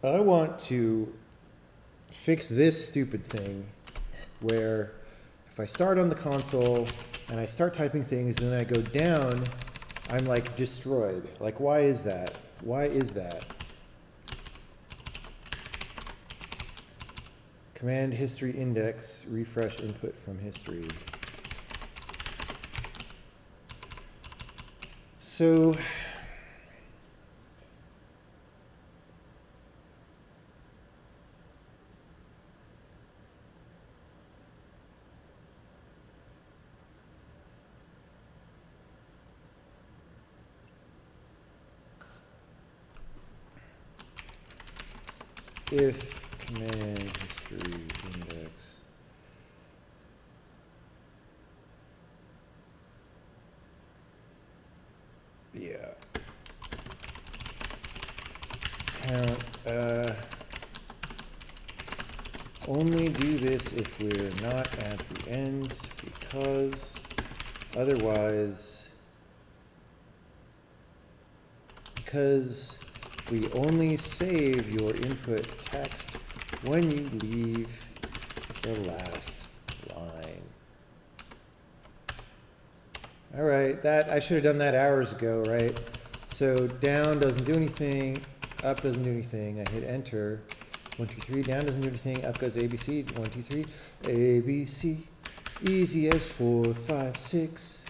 I want to fix this stupid thing where if I start on the console and I start typing things and then I go down, I'm like destroyed. Like, why is that? Why is that? Command history index, refresh input from history. So if command history index count only do this if we're not at the end, because otherwise, because we only save your input text when you leave the last line. All right, that I should have done that hours ago, right? So down doesn't do anything, up doesn't do anything. I hit enter. 1, 2, 3. Down doesn't do anything. Up goes ABC. 1, 2, 3. ABC. Easy as 4, 5, 6.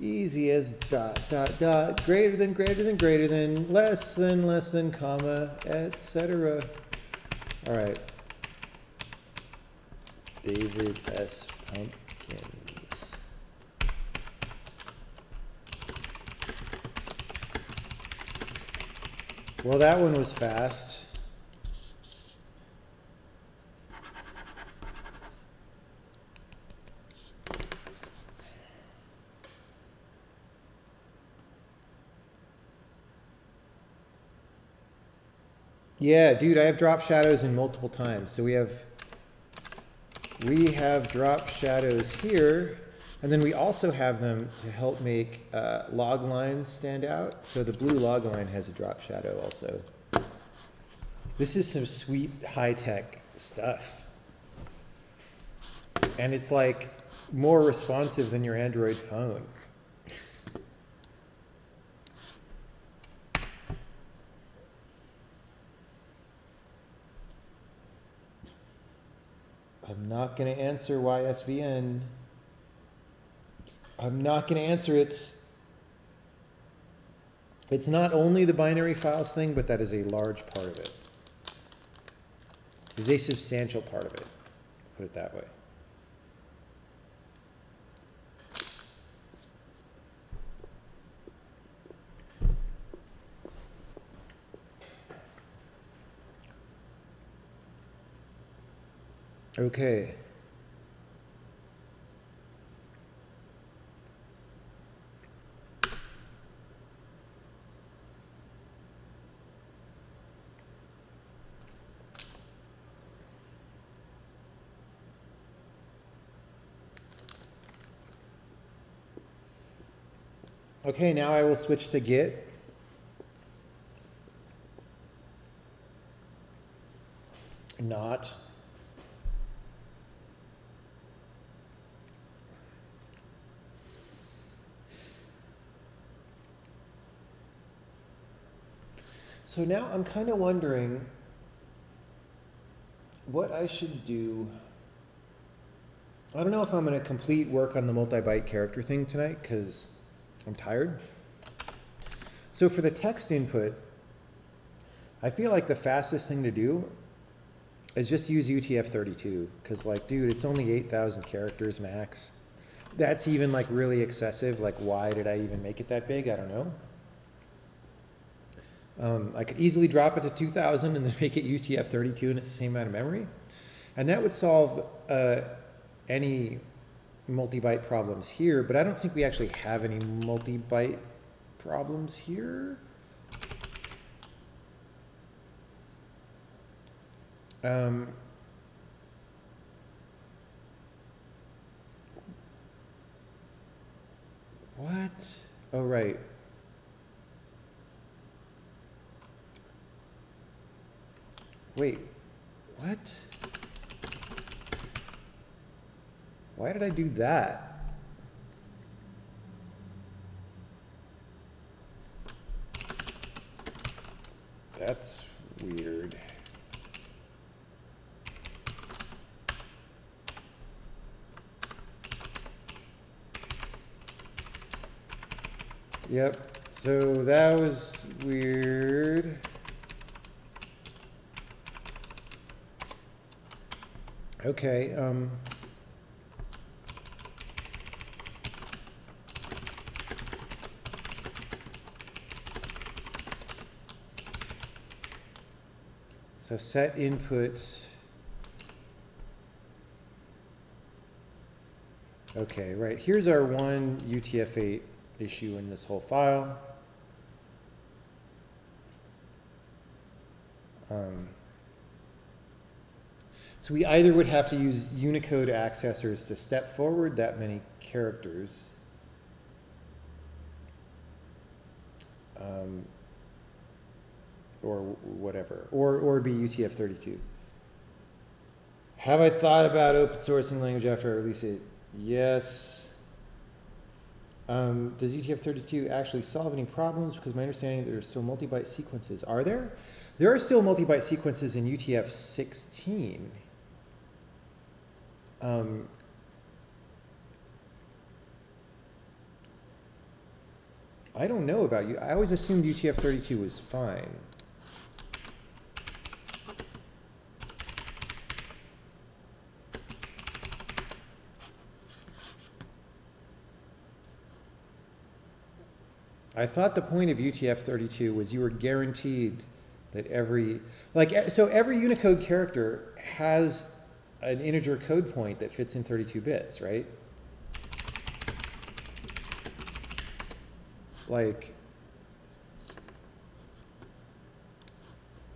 Easy as dot, dot, dot. Greater than, greater than, greater than. Less than, comma, etc. All right. David S. Pumpkins. Well, that one was fast. Yeah, dude, I have drop shadows in multiple times. So we have drop shadows here, and then we also have them to help make log lines stand out. So the blue log line has a drop shadow also. This is some sweet high-tech stuff. And it's like more responsive than your Android phone. I'm not going to answer YSVN. I'm not going to answer it. It's not only the binary files thing, but that is a large part of it. It's a substantial part of it, put it that way. Okay. Okay, now I will switch to Git. Not. So now I'm kind of wondering what I should do. I don't know if I'm going to complete work on the multi-byte character thing tonight because I'm tired. So for the text input, I feel like the fastest thing to do is just use UTF-32 because, like, dude, it's only 8,000 characters max. That's even like really excessive. Like, why did I even make it that big? I don't know. I could easily drop it to 2,000 and then make it UTF-32 and it's the same amount of memory. And that would solve any multi-byte problems here, but I don't think we actually have any multi-byte problems here. What? Oh, right. Wait, what? Why did I do that? That's weird. Yep, so that was weird. Okay, so set inputs. Okay, right, here's our one UTF-8 issue in this whole file. So we either would have to use Unicode accessors to step forward that many characters, or whatever, or be UTF-32. Have I thought about open sourcing language after I release it? Yes. Does UTF-32 actually solve any problems? Because my understanding is there are still multi-byte sequences. Are there? There are still multi-byte sequences in UTF-16. I don't know about you. I always assumed UTF-32 was fine. I thought the point of UTF-32 was you were guaranteed that every Unicode character has an integer code point that fits in 32 bits, right? Like,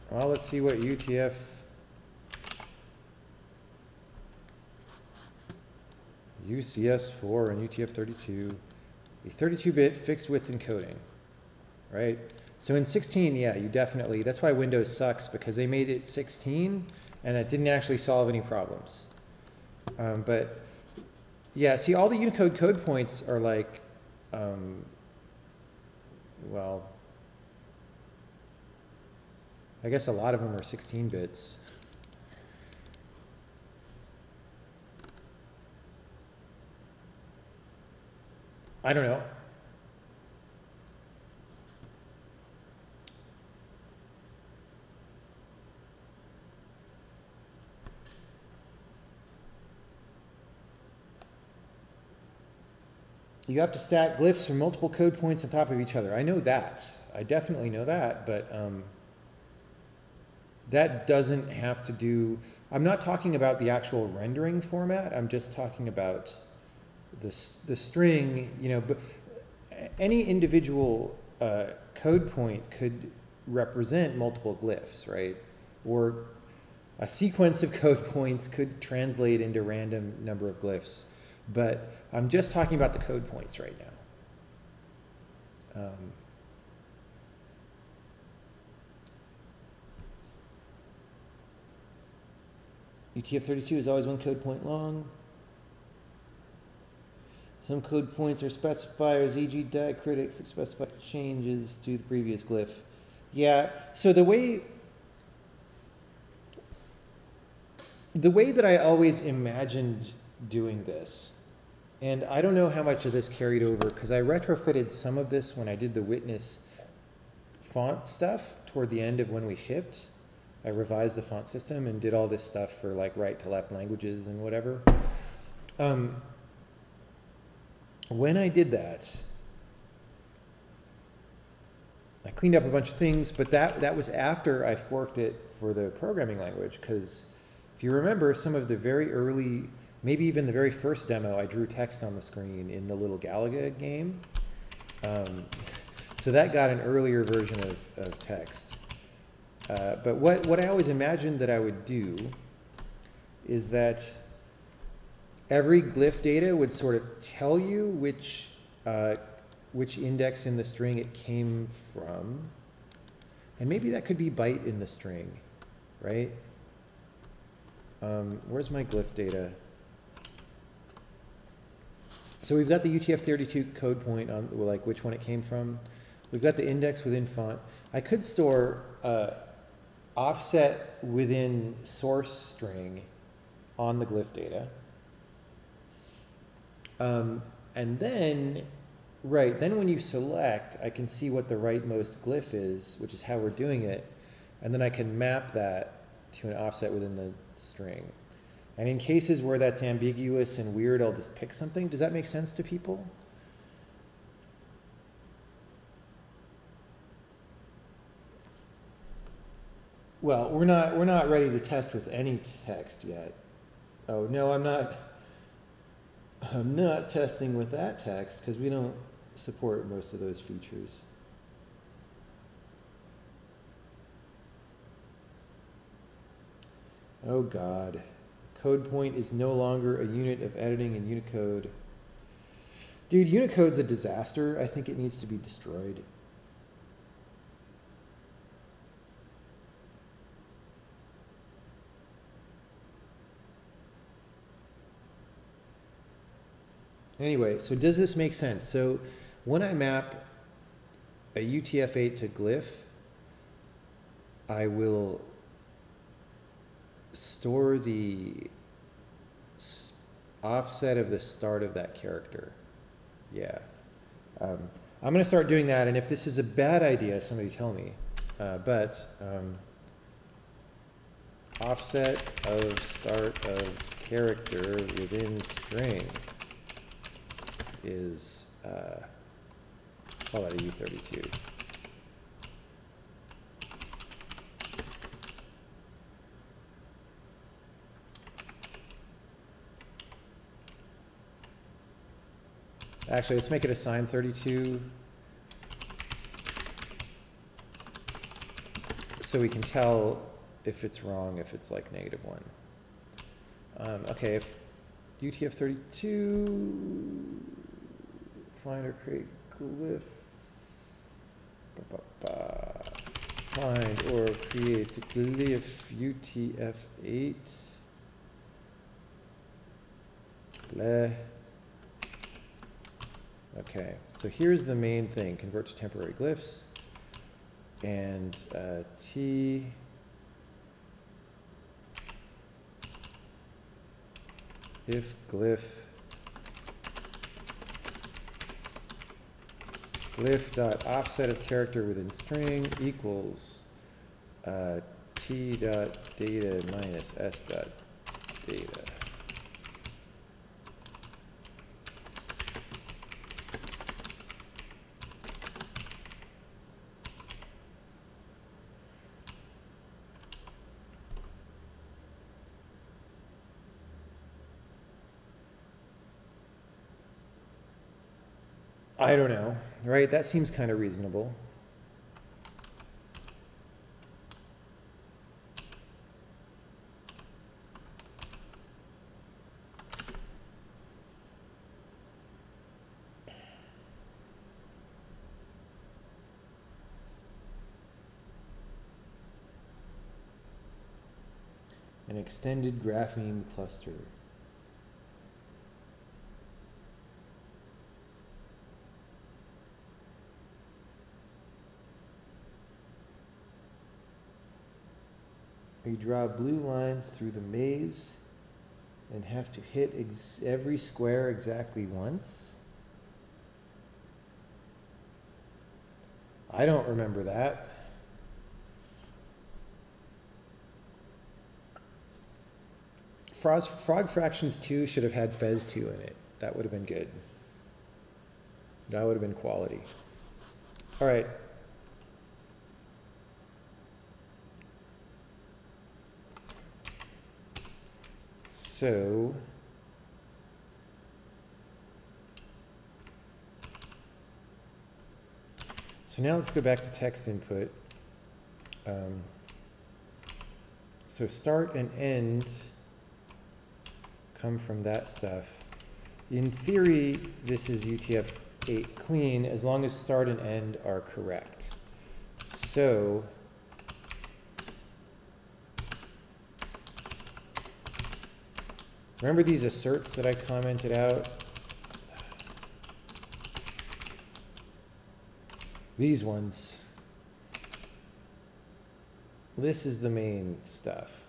well, let's see what UTF UCS4 and UTF-32, a 32-bit fixed width encoding, right? So in 16, yeah, you definitely, that's why Windows sucks, because they made it 16 and that didn't actually solve any problems. But yeah, see, all the Unicode code points are like, well, I guess a lot of them are 16 bits. I don't know. You have to stack glyphs from multiple code points on top of each other. I know that. I definitely know that, but that doesn't have to do, I'm not talking about the actual rendering format. I'm just talking about the string, you know, but any individual code point could represent multiple glyphs, right? Or a sequence of code points could translate into random number of glyphs. But I'm just talking about the code points right now. UTF-32 is always one code point long. Some code points are specifiers, e.g. diacritics that specify changes to the previous glyph. Yeah, so the way that I always imagined doing this, and I don't know how much of this carried over, because I retrofitted some of this when I did the Witness font stuff toward the end of when we shipped. I revised the font system and did all this stuff for like right to left languages and whatever. When I did that, I cleaned up a bunch of things, but that was after I forked it for the programming language, because if you remember, some of the very early, maybe even the very first demo, I drew text on the screen in the little Galaga game. So that got an earlier version of text. But what I always imagined that I would do is that every glyph data would sort of tell you which index in the string it came from. And maybe that could be byte in the string. right? Where's my glyph data? So we've got the UTF-32 code point on like which one it came from. We've got the index within font. I could store offset within source string on the glyph data. And then, right, then when you select, I can see what the rightmost glyph is, which is how we're doing it. And then I can map that to an offset within the string. And in cases where that's ambiguous and weird, I'll just pick something. Does that make sense to people? Well, we're not ready to test with any text yet. Oh no, I'm not testing with that text because we don't support most of those features. Oh God. Code point is no longer a unit of editing in Unicode. Dude, Unicode's a disaster. I think it needs to be destroyed. Anyway, so does this make sense? So when I map a UTF-8 to glyph, I will store the offset of the start of that character. Yeah. I'm going to start doing that, and if this is a bad idea, somebody tell me. Offset of start of character within string is, let's call that a U32. Actually, let's make it a sign 32 so we can tell if it's wrong, if it's like -1. Okay, if UTF-32 find or create glyph, find or create glyph UTF-8, bleh. Okay, so here's the main thing, convert to temporary glyphs, and T if glyph dot offset of character within string equals T dot data minus S dot data. I don't know, right? That seems kind of reasonable. An extended grapheme cluster. We draw blue lines through the maze and have to hit every square exactly once. I don't remember that. Frog Fractions 2 should have had Fez 2 in it. That would have been good. That would have been quality. All right. So now let's go back to text input. So start and end come from that stuff. In theory, this is UTF-8 clean as long as start and end are correct. So Remember these asserts that I commented out? These ones. This is the main stuff.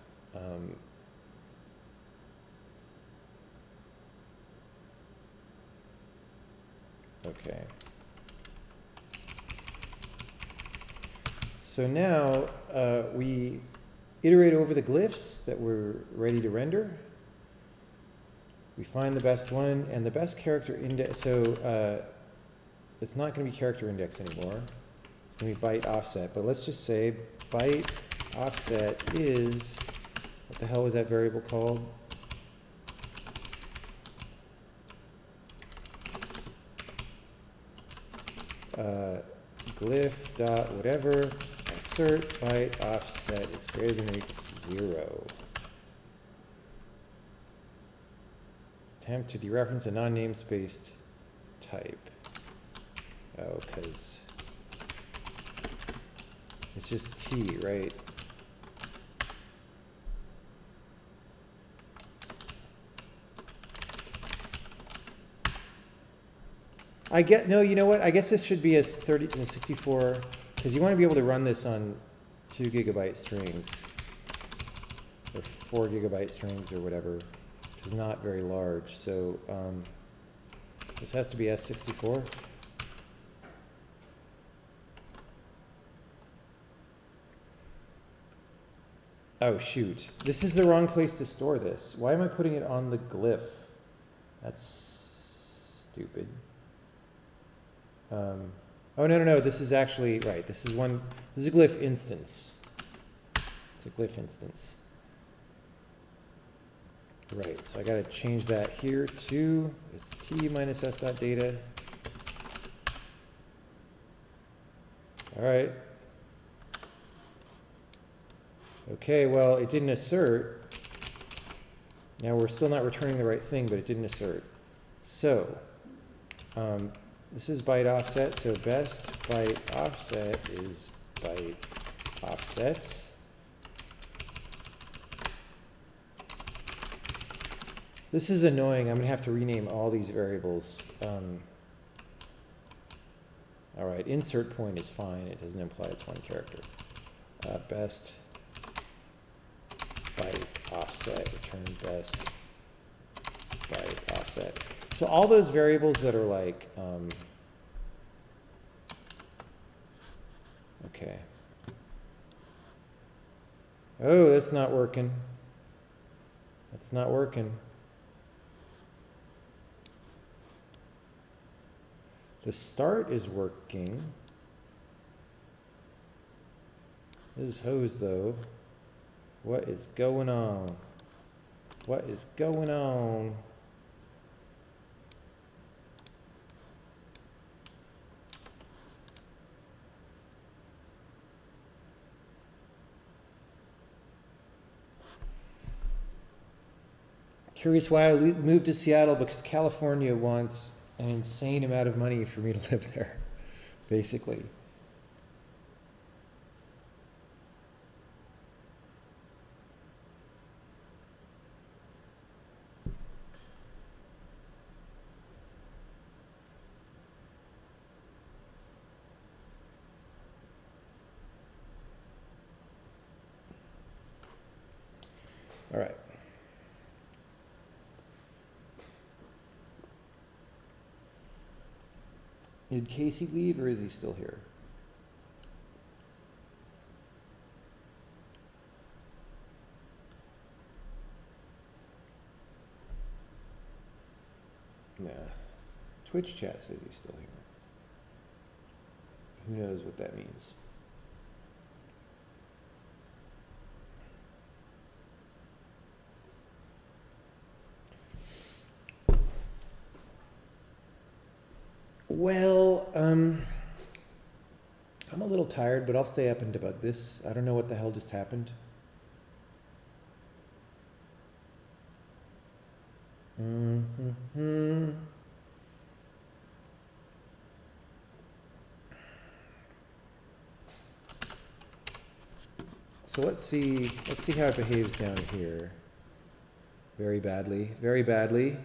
Okay. So now we iterate over the glyphs that we're ready to render. We find the best one and the best character index. So it's not going to be character index anymore. It's going to be byte offset. But let's just say byte offset is, what the hell was that variable called? Glyph dot whatever assert byte offset is greater than or equal to 0. Attempt to dereference a non-namespaced type. Oh, because it's just T, right? I get, no, you know what? I guess this should be as 64, because you want to be able to run this on 2 GB strings, or 4 GB strings, or whatever, which is not very large. So this has to be S64. Oh, shoot. This is the wrong place to store this. Why am I putting it on the glyph? That's stupid. Oh, no. This is actually, right. This is a glyph instance. It's a glyph instance. Right, so I got to change that here to, it's T minus S dot data. All right. Okay, well, it didn't assert. Now we're still not returning the right thing, but it didn't assert. So, this is byte offset, so best byte offset is byte offset. This is annoying. I'm going to have to rename all these variables. All right, insert point is fine. It doesn't imply it's one character. Best byte offset, return best byte offset. So all those variables that are like, okay. Oh, that's not working. That's not working. The start is working. This is hosed though. What is going on? What is going on? Curious why I moved to Seattle, because California wants an insane amount of money for me to live there, basically. All right. Did Casey leave, or is he still here? Nah. Twitch chat says he's still here. Who knows what that means? Well, I'm a little tired, but I'll stay up and debug this. I don't know what the hell just happened. So let's see how it behaves down here. Very badly, very badly.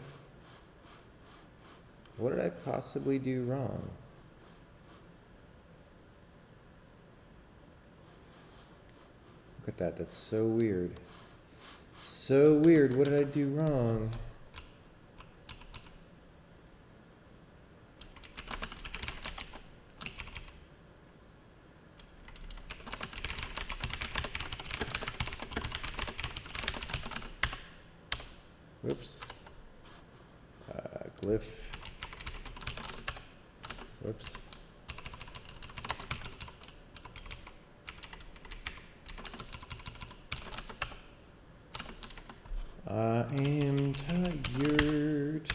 What did I possibly do wrong? Look at that, that's so weird. So weird, what did I do wrong? Whoops. Glyph. Whoops. I am tired.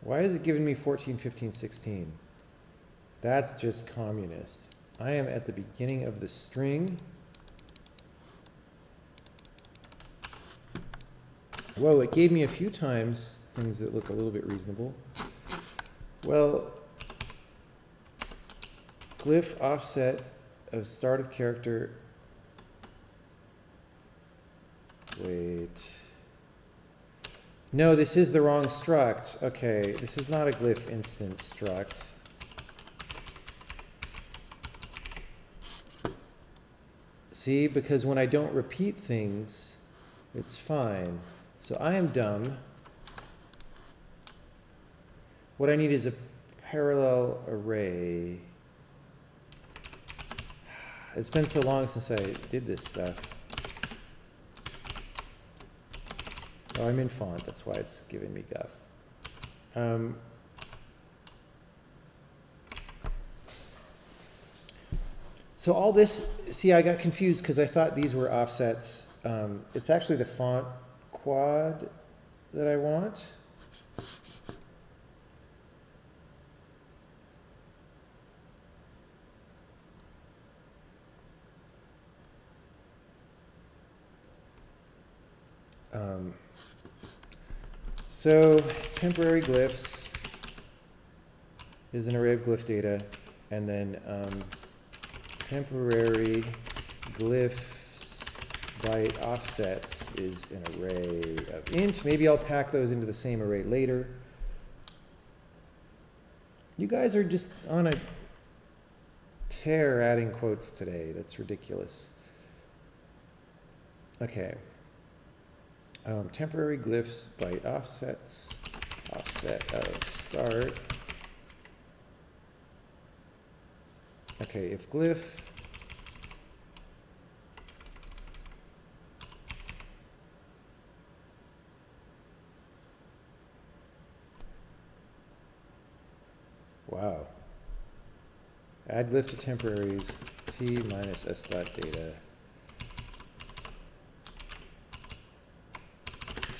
Why is it giving me 14, 15, 16? That's just communist. I am at the beginning of the string. Whoa, it gave me a few times things that look a little bit reasonable. Well, glyph offset of start of character. Wait. No, this is the wrong struct. Okay, this is not a glyph instance struct. See, because when I don't repeat things, it's fine. So I am dumb. What I need is a parallel array. It's been so long since I did this stuff. Oh, I'm in font, that's why it's giving me guff. So all this, see, I got confused because I thought these were offsets. It's actually the font quad that I want. So temporary glyphs is an array of glyph data, and then temporary glyphs byte offsets is an array of int. Maybe I'll pack those into the same array later. You guys are just on a tear adding quotes today. That's ridiculous. Okay. Temporary glyphs byte offsets, offset of start. Okay, if glyph wow. Add glyph to temporaries t minus s dot data.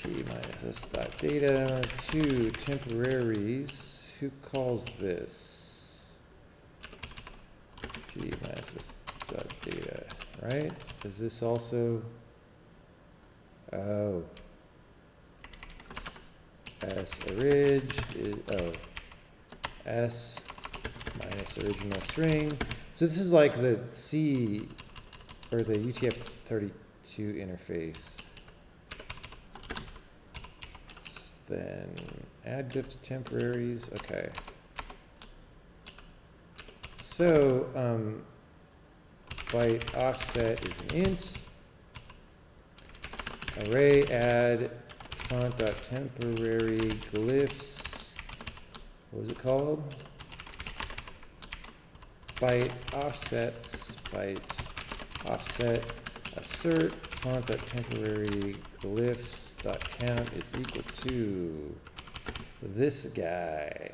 T minus s dot data to temporaries. Who calls this? T minus s dot data, right? Is this also? Oh. S orig is, oh. S minus original string. So this is like the C or the UTF-32 interface. Then add glyph to temporaries. Okay. So byte offset is an int. Array add font.temporary glyphs. What was it called? Byte offsets, byte offset, assert font.temporary glyphs.count is equal to this guy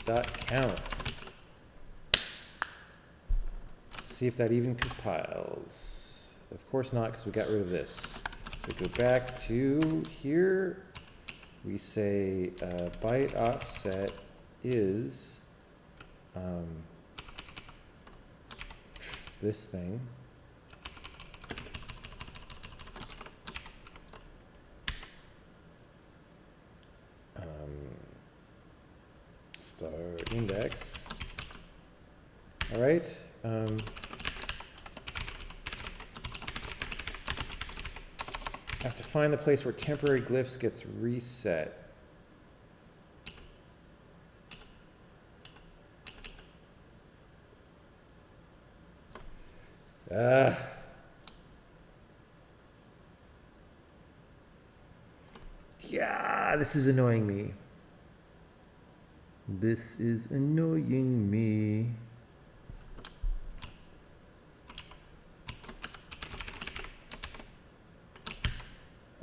dot count. See if that even compiles. Of course not, because we got rid of this. So go back to here. We say byte offset is this thing. Star index. All right. I have to find the place where temporary glyphs gets reset. Yeah, this is annoying me. This is annoying me.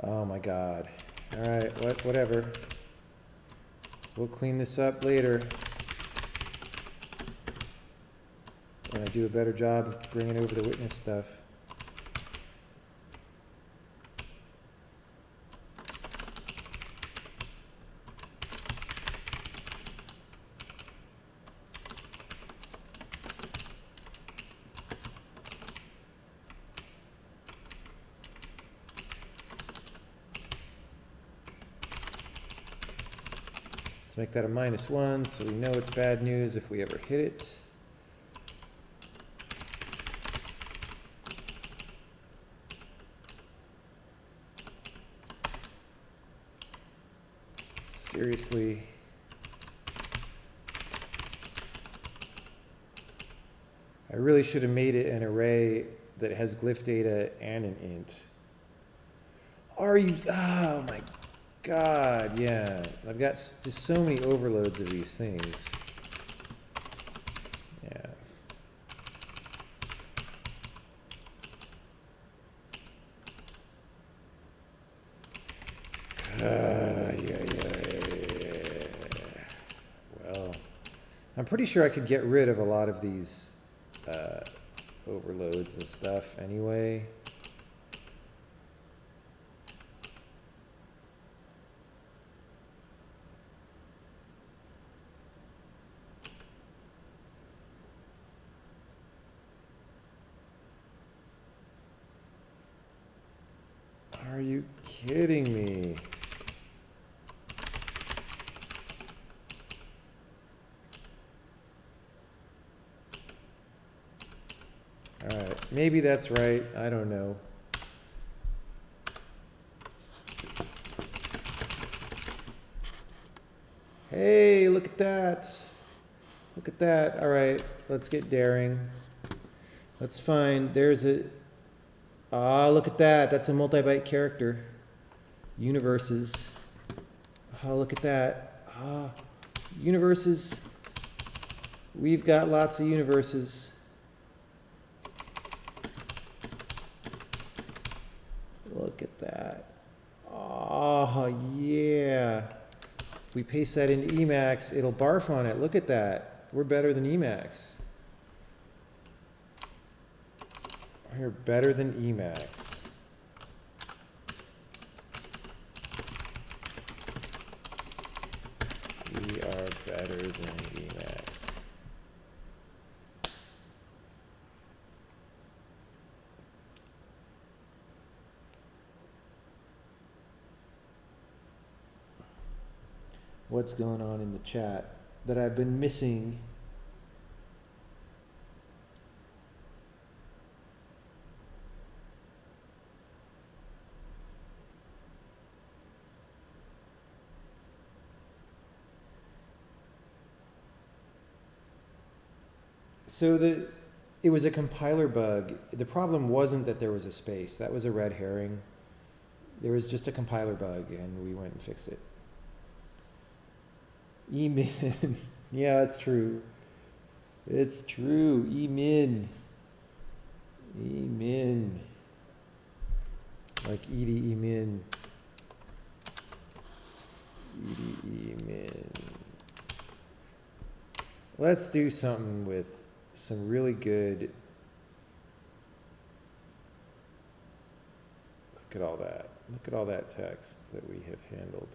Oh my God. All right, whatever. We'll clean this up later. When I do a better job of bringing over the witness stuff. Make that a -1 so we know it's bad news if we ever hit it. Seriously. I really should have made it an array that has glyph data and an int. Are you? Oh my God, yeah. I've got just so many overloads of these things. Yeah. Yeah. Well, I'm pretty sure I could get rid of a lot of these overloads and stuff anyway. Are you kidding me? All right, maybe that's right. I don't know. Hey, look at that. Look at that. All right, let's get daring. Let's find, there's a, look at that. That's a multi-byte character. Universes. Oh, look at that. Universes. We've got lots of universes. Look at that. Oh, yeah. If we paste that into Emacs, it'll barf on it. Look at that. We're better than Emacs. We're better than Emacs. We are better than Emacs. What's going on in the chat that I've been missing? So it was a compiler bug. The problem wasn't that there was a space. That was a red herring. There was just a compiler bug, and we went and fixed it. Emin. Yeah, it's true. It's true. Emin. Emin. Like Edie Emin. Edie Emin. Let's do something with some really good. Look at all that. Look at all that text that we have handled.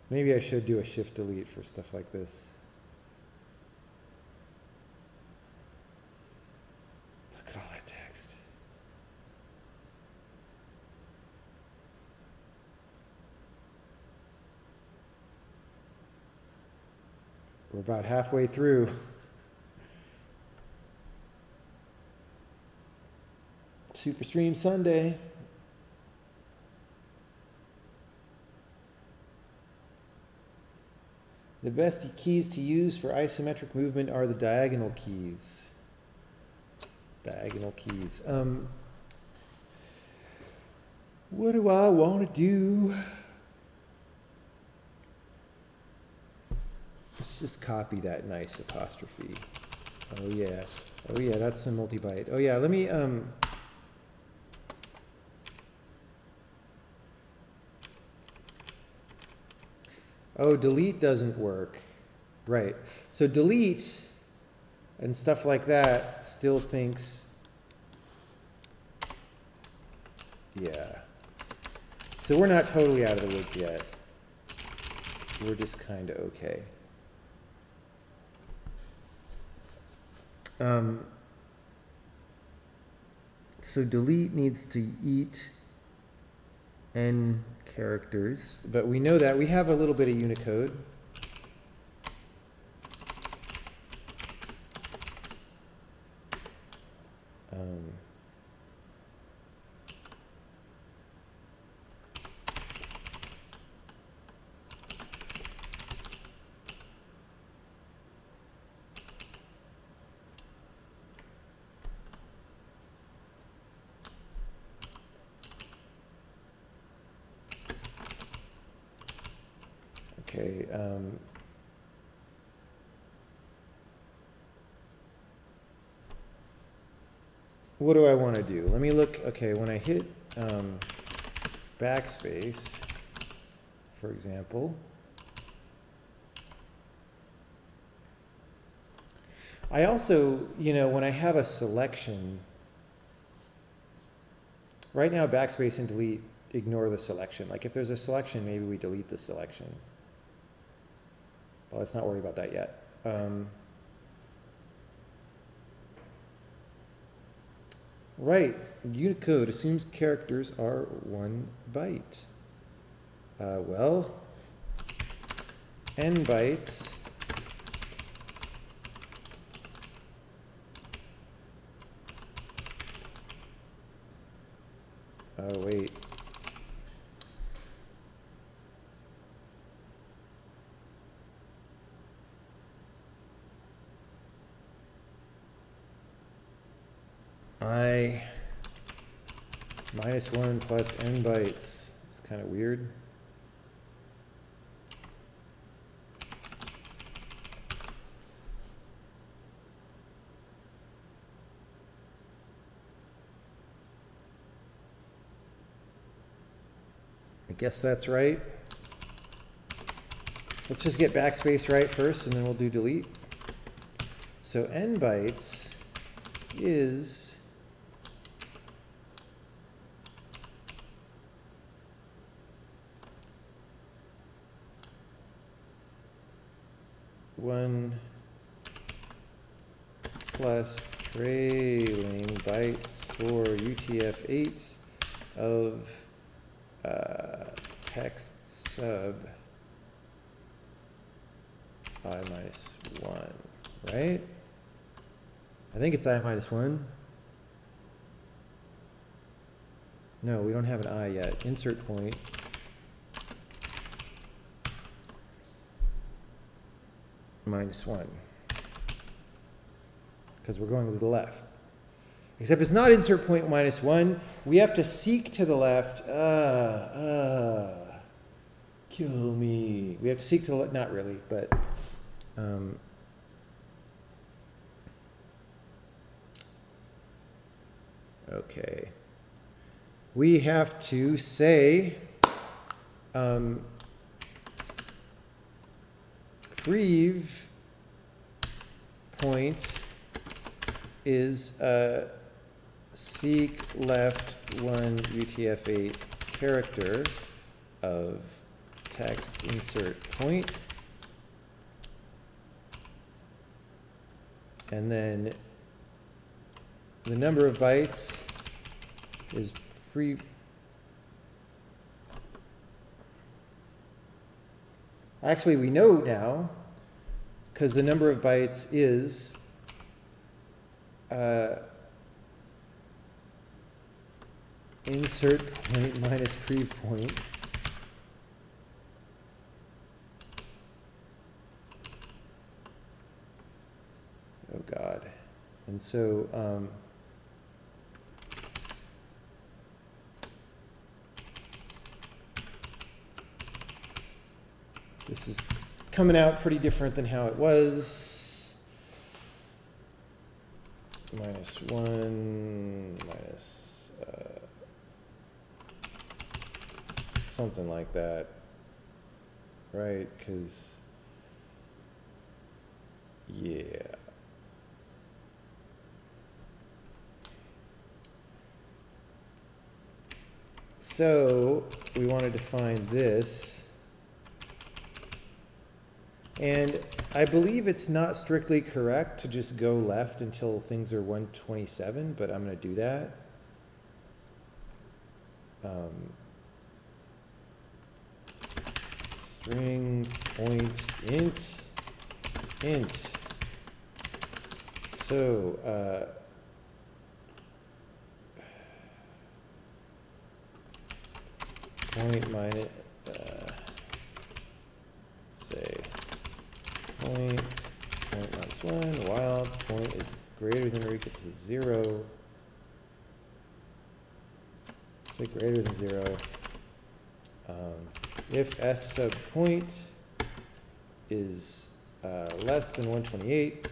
Maybe I should do a shift delete for stuff like this. Look at all that text. We're about halfway through. Superstream Sunday. The best keys to use for isometric movement are the diagonal keys. Diagonal keys. What do I want to do? Let's just copy that nice apostrophe. Oh yeah. Oh yeah, that's the multi-byte. Oh yeah, let me oh, delete doesn't work. Right. So delete and stuff like that still thinks, yeah. So we're not totally out of the woods yet. We're just kind of okay. So delete needs to eat n characters, but we know that we have a little bit of Unicode. Okay. What do I want to do? Let me look. Okay, when I hit backspace, for example, I also, you know, when I have a selection, right now backspace and delete ignore the selection. Like if there's a selection, maybe we delete the selection. Well, let's not worry about that yet. Right, Unicode assumes characters are 1 byte. Well, n bytes oh, wait. I -1 plus n bytes. It's kind of weird. I guess that's right. Let's just get backspace right first and then we'll do delete. So n bytes is one plus trailing bytes for UTF-8 of text sub I-1, right? I think it's I-1. No, we don't have an I yet. Insert point. -1. Because we're going to the left. Except it's not insert point -1. We have to seek to the left. Kill me. We have to seek to the left. Not really, but okay. We have to say prev point is seek left 1 UTF-8 character of text insert point, and then the number of bytes is prev. Actually, we know now, because the number of bytes is insert point minus prev point. Oh God. And so, this is coming out pretty different than how it was. Minus 1, minus something like that, right? Because, yeah. So we want to define this. And I believe it's not strictly correct to just go left until things are 127, but I'm going to do that. String point int. So, point minus, say, point minus 1, while point is greater than or equal to 0. Say greater than 0. If s sub point is less than 128,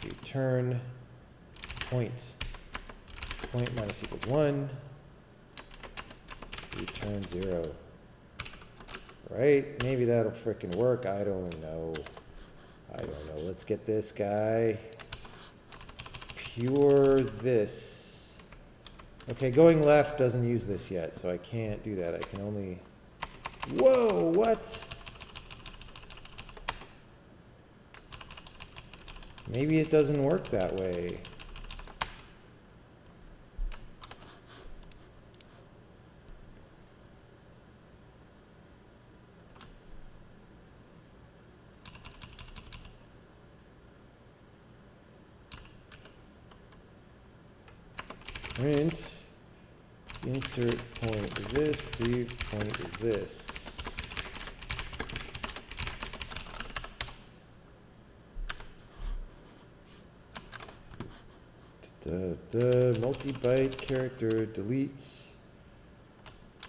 return point minus equals 1, return 0. Right? Maybe that'll frickin' work. I don't know. Let's get this guy. Pure this. Okay, going left doesn't use this yet, so I can't do that. I can only... Whoa, what? Maybe it doesn't work that way. Print insert point is this, prev point is this. Multi-byte character delete.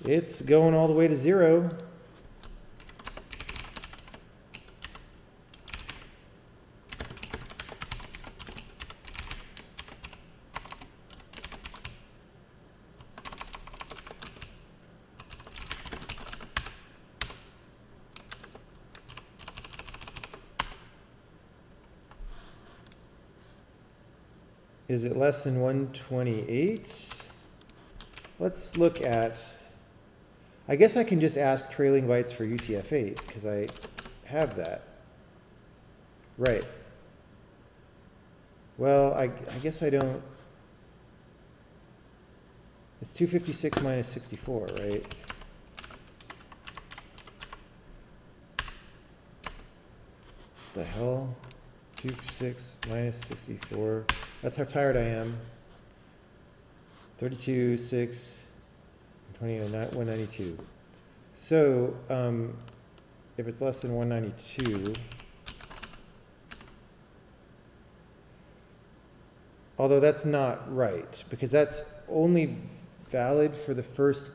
It's going all the way to 0. Is it less than 128? Let's look at, I guess I can just ask trailing bytes for UTF-8 because I have that. Right. Well, I guess I don't. It's 256 minus 64, right? The hell? 256 minus 64. That's how tired I am. 32, 6, 20, 192. So, if it's less than 192, although that's not right, because that's only valid for the first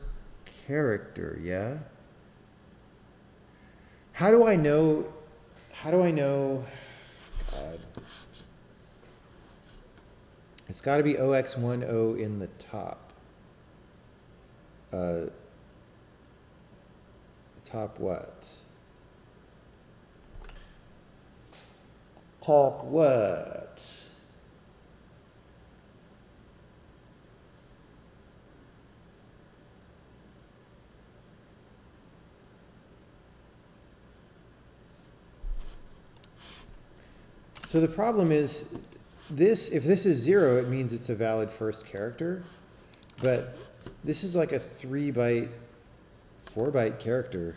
character, yeah? How do I know, God. It's got to be OX10 in the top. Top what? Top what? So the problem is, this, if this is 0, it means it's a valid first character, but this is like a 3-byte, 4-byte character.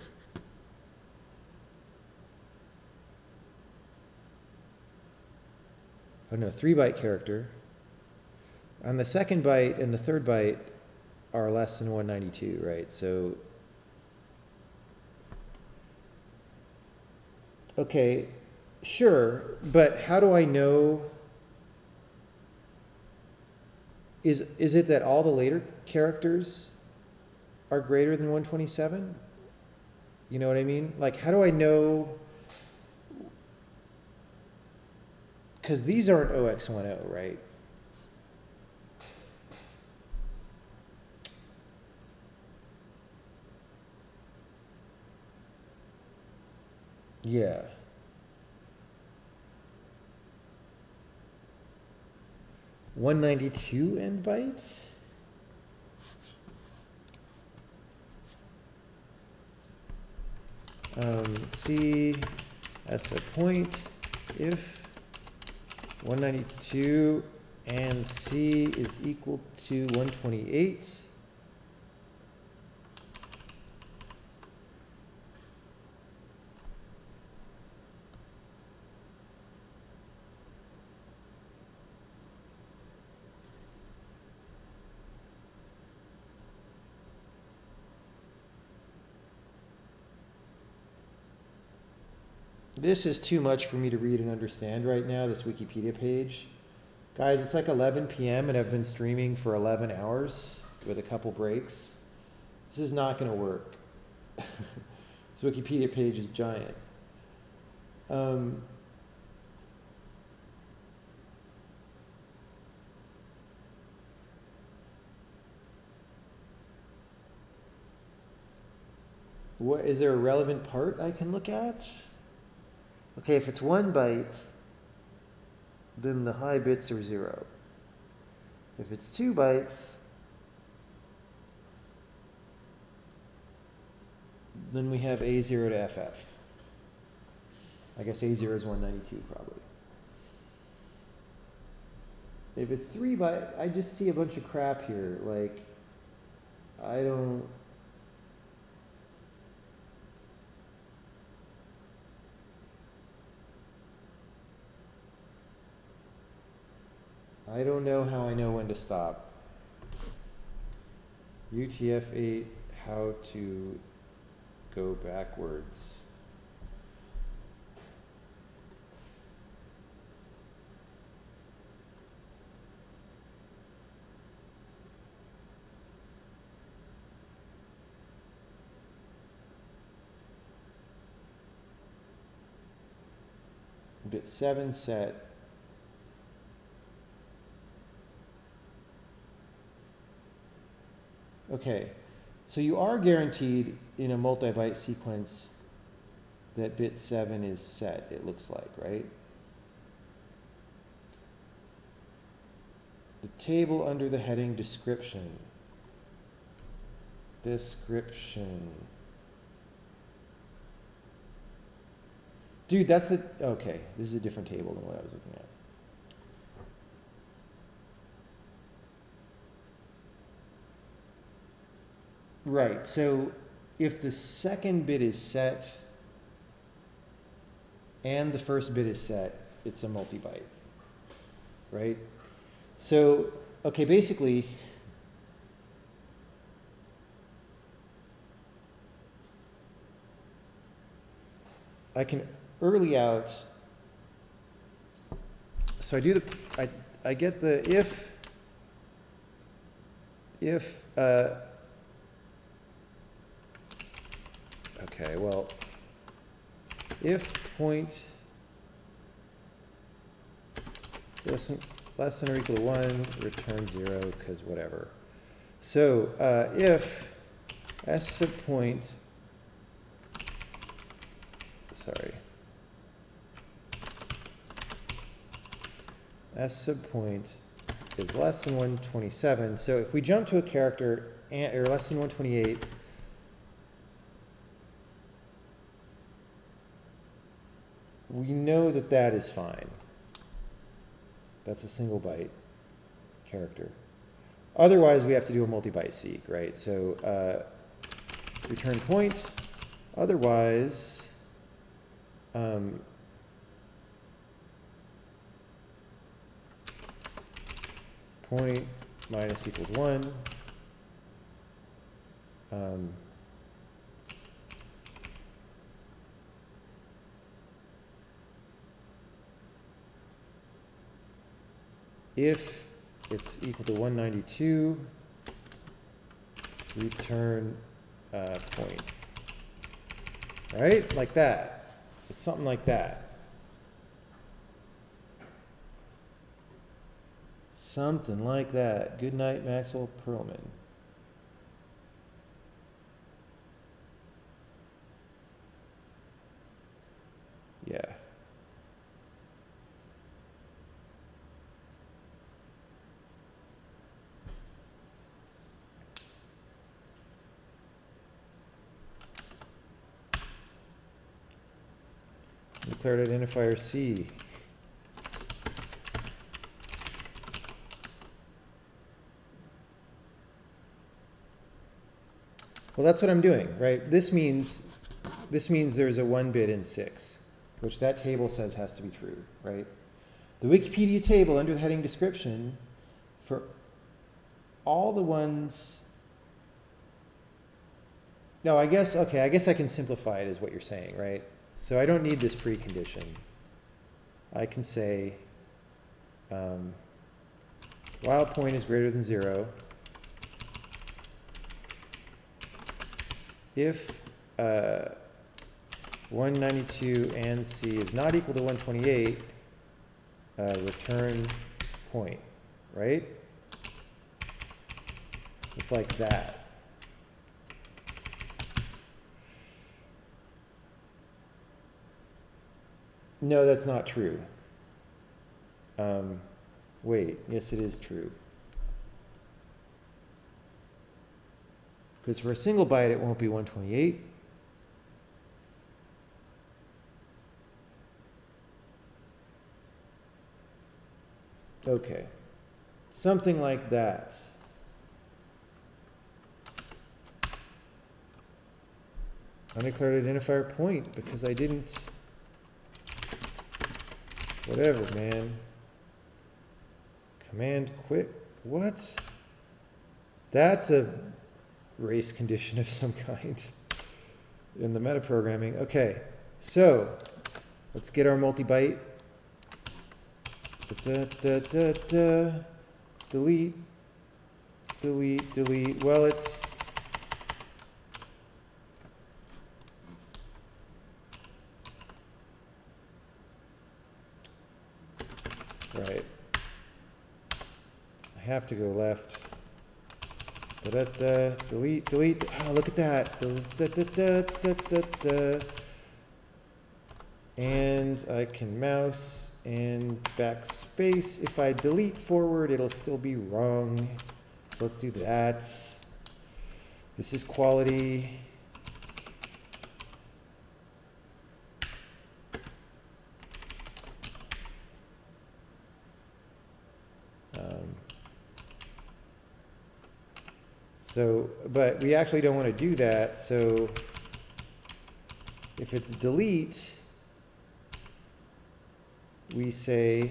Oh no, 3-byte character. On the second byte and the third byte, are less than 192, right? So, okay, sure, but how do I know? Is it that all the later characters are greater than 127? You know what I mean? Like, how do I know? Because these aren't OX10, right? Yeah. $192 end bytes? C as a point if 192 and C is equal to 128. This is too much for me to read and understand right now, this Wikipedia page. Guys, it's like 11 p.m. and I've been streaming for 11 hours with a couple breaks. This is not going to work. This Wikipedia page is giant. What, is there a relevant part I can look at? Okay, if it's 1 byte, then the high bits are 0. If it's 2 bytes, then we have A0 to FF. I guess A0 is 192 probably. If it's 3 byte, I just see a bunch of crap here. Like, I don't know how I know when to stop. UTF-8, how to go backwards. Bit 7 set. Okay, so you are guaranteed in a multi-byte sequence that bit 7 is set, it looks like, right? The table under the heading description. Description. Dude, that's the, okay, this is a different table than what I was looking at. Right, so if the second bit is set and the first bit is set, it's a multi-byte, right? So, okay, basically, I can early out, so I do the, I get the if okay, well, if point less than or equal to 1, return 0, because whatever. So if s sub point, sorry, s sub point is less than 127. So if we jump to a character or less than 128, we know that that is fine. That's a single byte character. Otherwise, we have to do a multi-byte seek, right? So return point. Otherwise, point minus equals 1. if it's equal to 192, return point. Right? Like that. It's something like that. Something like that. Good night, Maxwell Perlman. Yeah. Declared identifier C. Well, that's what I'm doing, right? This means there's a 1 bit in 6, which that table says has to be true, right? The Wikipedia table under the heading description for all the ones. No, I guess I can simplify it as what you're saying, right? So I don't need this precondition. I can say while point is greater than 0, if 192 and C is not equal to 128, return point, right? It's like that. No, that's not true. Wait, yes, it is true. Because for a single byte, it won't be 128. Okay, something like that. Undeclared identifier point because I didn't. Whatever, man. Command quit. What? That's a race condition of some kind in the metaprogramming. Okay, so let's get our multi-byte. Delete, delete, delete. Well, it's right. I have to go left. Delete, delete. Oh, look at that. And I can mouse and backspace. If I delete forward, it'll still be wrong. So let's do that. This is quality. But we actually don't want to do that. So if it's delete, we say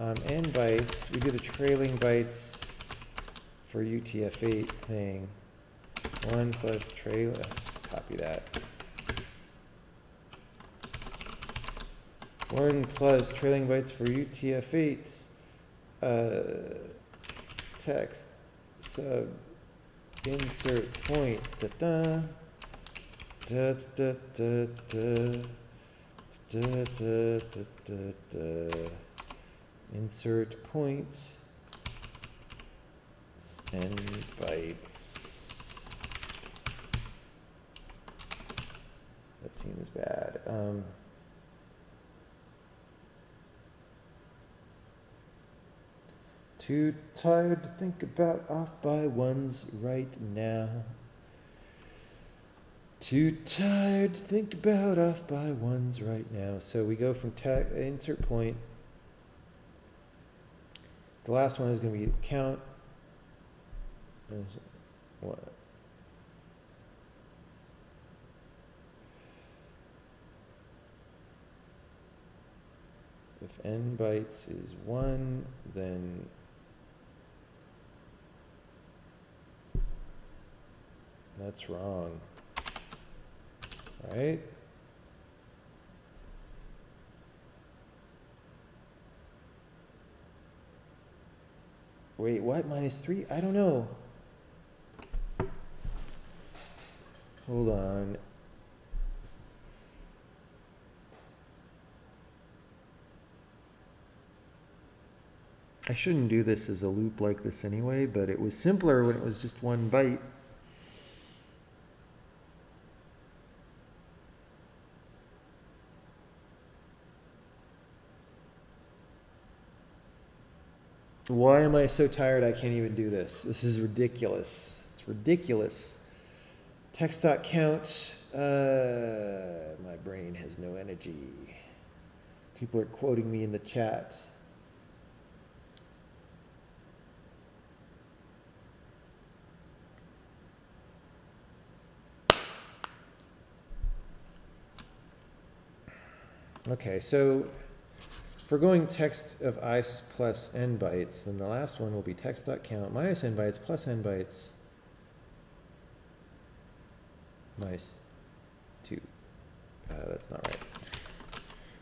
n bytes. We do the trailing bytes for UTF-8 thing. 1 plus trail. Let's copy that. 1 plus trailing bytes for UTF-8 text sub insert point da da da da da da da da da da insert point n bytes. That seems bad. Too tired to think about off by ones right now. Too tired to think about off by ones right now. So we go from insert point. The last one is going to be count. What? If n bytes is 1, then That's wrong. Right? Wait, what? -3? I don't know. Hold on. I shouldn't do this as a loop like this anyway, but it was simpler when it was just one byte. Why am I so tired I can't even do this? This is ridiculous. It's ridiculous. Text.count. My brain has no energy. People are quoting me in the chat. Okay, so if we're going text of I plus n bytes, then the last one will be text.count minus n bytes plus n bytes minus 2. That's not right.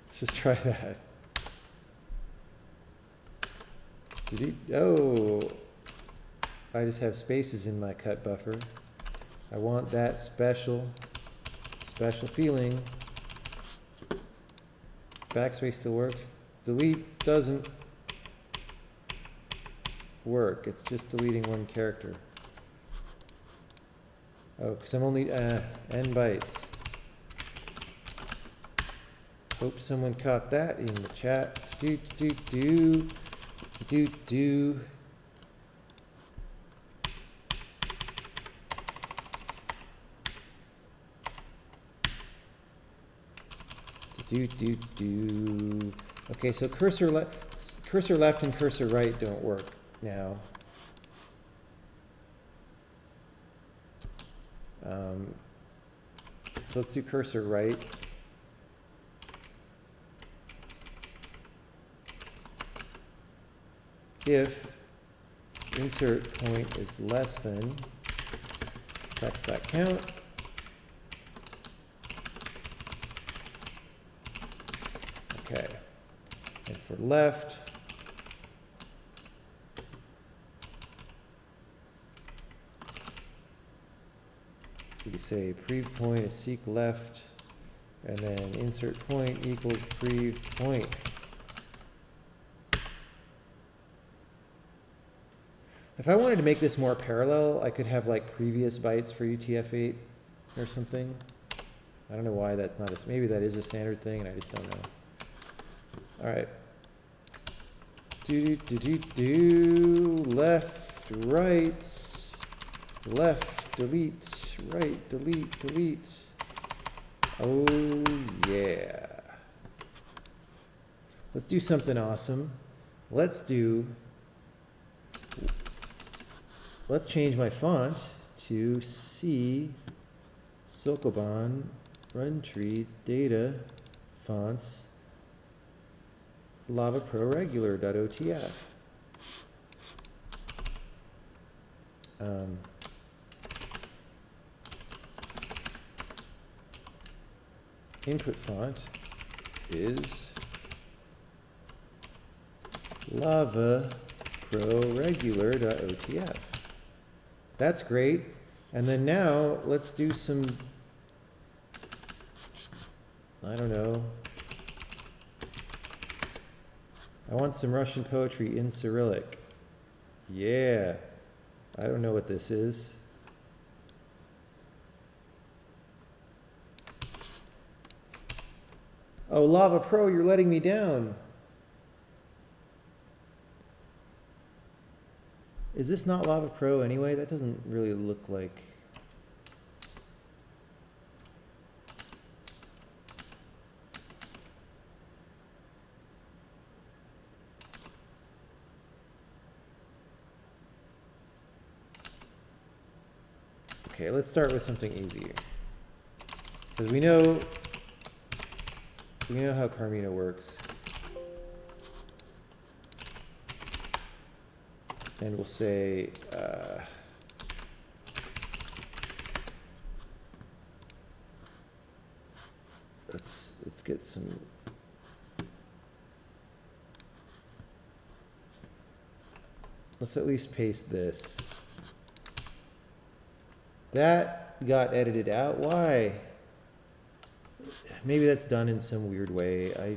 Let's just try that. Oh, I just have spaces in my cut buffer. I want that special feeling. Backspace still works. Delete doesn't work. It's just deleting one character. Oh, because I'm only n bytes. Hope someone caught that in the chat. Okay, so cursor left and cursor right don't work now. So let's do cursor right. If insert point is less than text.count, okay, and for left, we could say prev point is seek left, and then insert point equals prev point. If I wanted to make this more parallel, I could have like previous bytes for UTF-8 or something. I don't know why that's not maybe that is a standard thing and I just don't know. All right. Left, right, left, delete, right, delete, delete. Oh yeah. Let's do something awesome. Let's change my font to C Sokoban Runtree Data Fonts Lava Pro Regular.otf. Input font is Lava Pro Regular.otf. That's great. And then now let's do some, I don't know. I want some Russian poetry in Cyrillic. Yeah. I don't know what this is. Oh, Lava Pro, you're letting me down. Is this not Lava Pro anyway? That doesn't really look like... Okay, let's start with something easier. Because we know how Carmina works. And we'll say let's get some. Let's at least paste this. That got edited out. Why? Maybe that's done in some weird way. I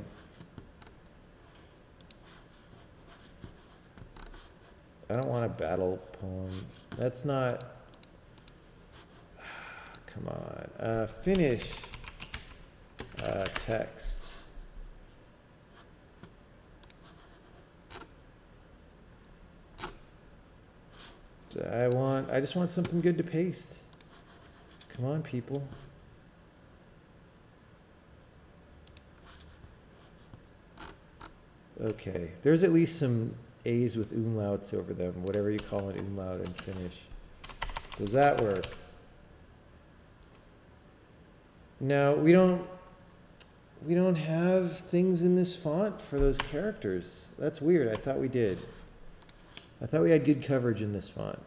don't want a battle poem. That's not. Come on. Finish text. So I just want something good to paste. Come on, people. Okay, there's at least some A's with umlauts over them, whatever you call an umlaut and finish. Does that work? No, we don't have things in this font for those characters. That's weird. I thought we did. I thought we had good coverage in this font.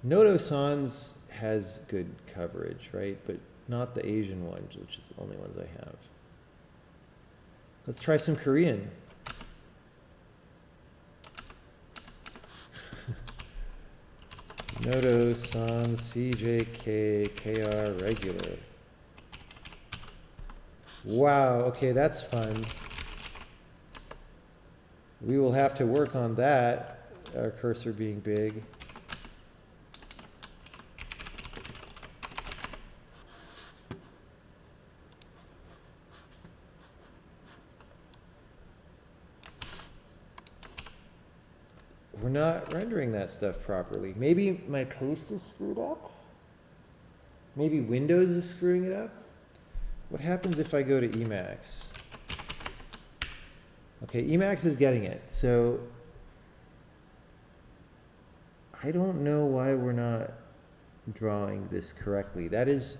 Noto Sans has good coverage, right? But not the Asian ones, which is the only ones I have. Let's try some Korean. Noto Sans CJK KR regular. Wow, okay, that's fun. We will have to work on that, our cursor being big. We're not rendering that stuff properly. Maybe my paste is screwed up? Maybe Windows is screwing it up? What happens if I go to Emacs? Okay, Emacs is getting it. So I don't know why we're not drawing this correctly. That is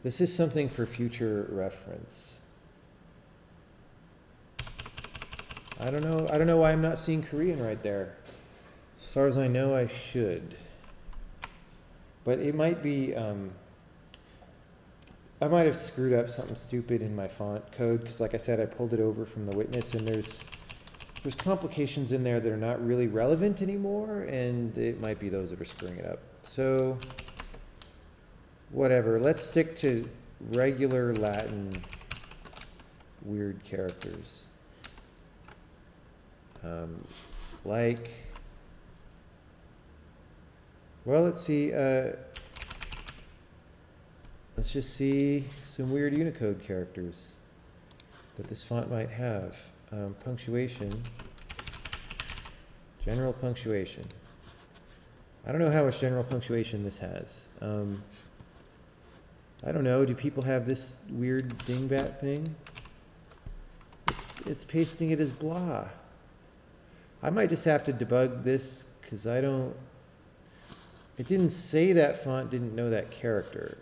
this is something for future reference. I don't know why I'm not seeing Korean right there. As far as I know, I should. But it might be, I might have screwed up something stupid in my font code, because like I said, I pulled it over from the witness, and there's complications in there that are not really relevant anymore, and it might be those that are screwing it up. So, whatever. Let's stick to regular Latin weird characters. Like, well, let's see, let's just see some weird Unicode characters that this font might have. Punctuation, general punctuation. I don't know how much general punctuation this has. I don't know, do people have this weird dingbat thing? It's pasting it as blah. I might just have to debug this, because I don't, it didn't say that font didn't know that character.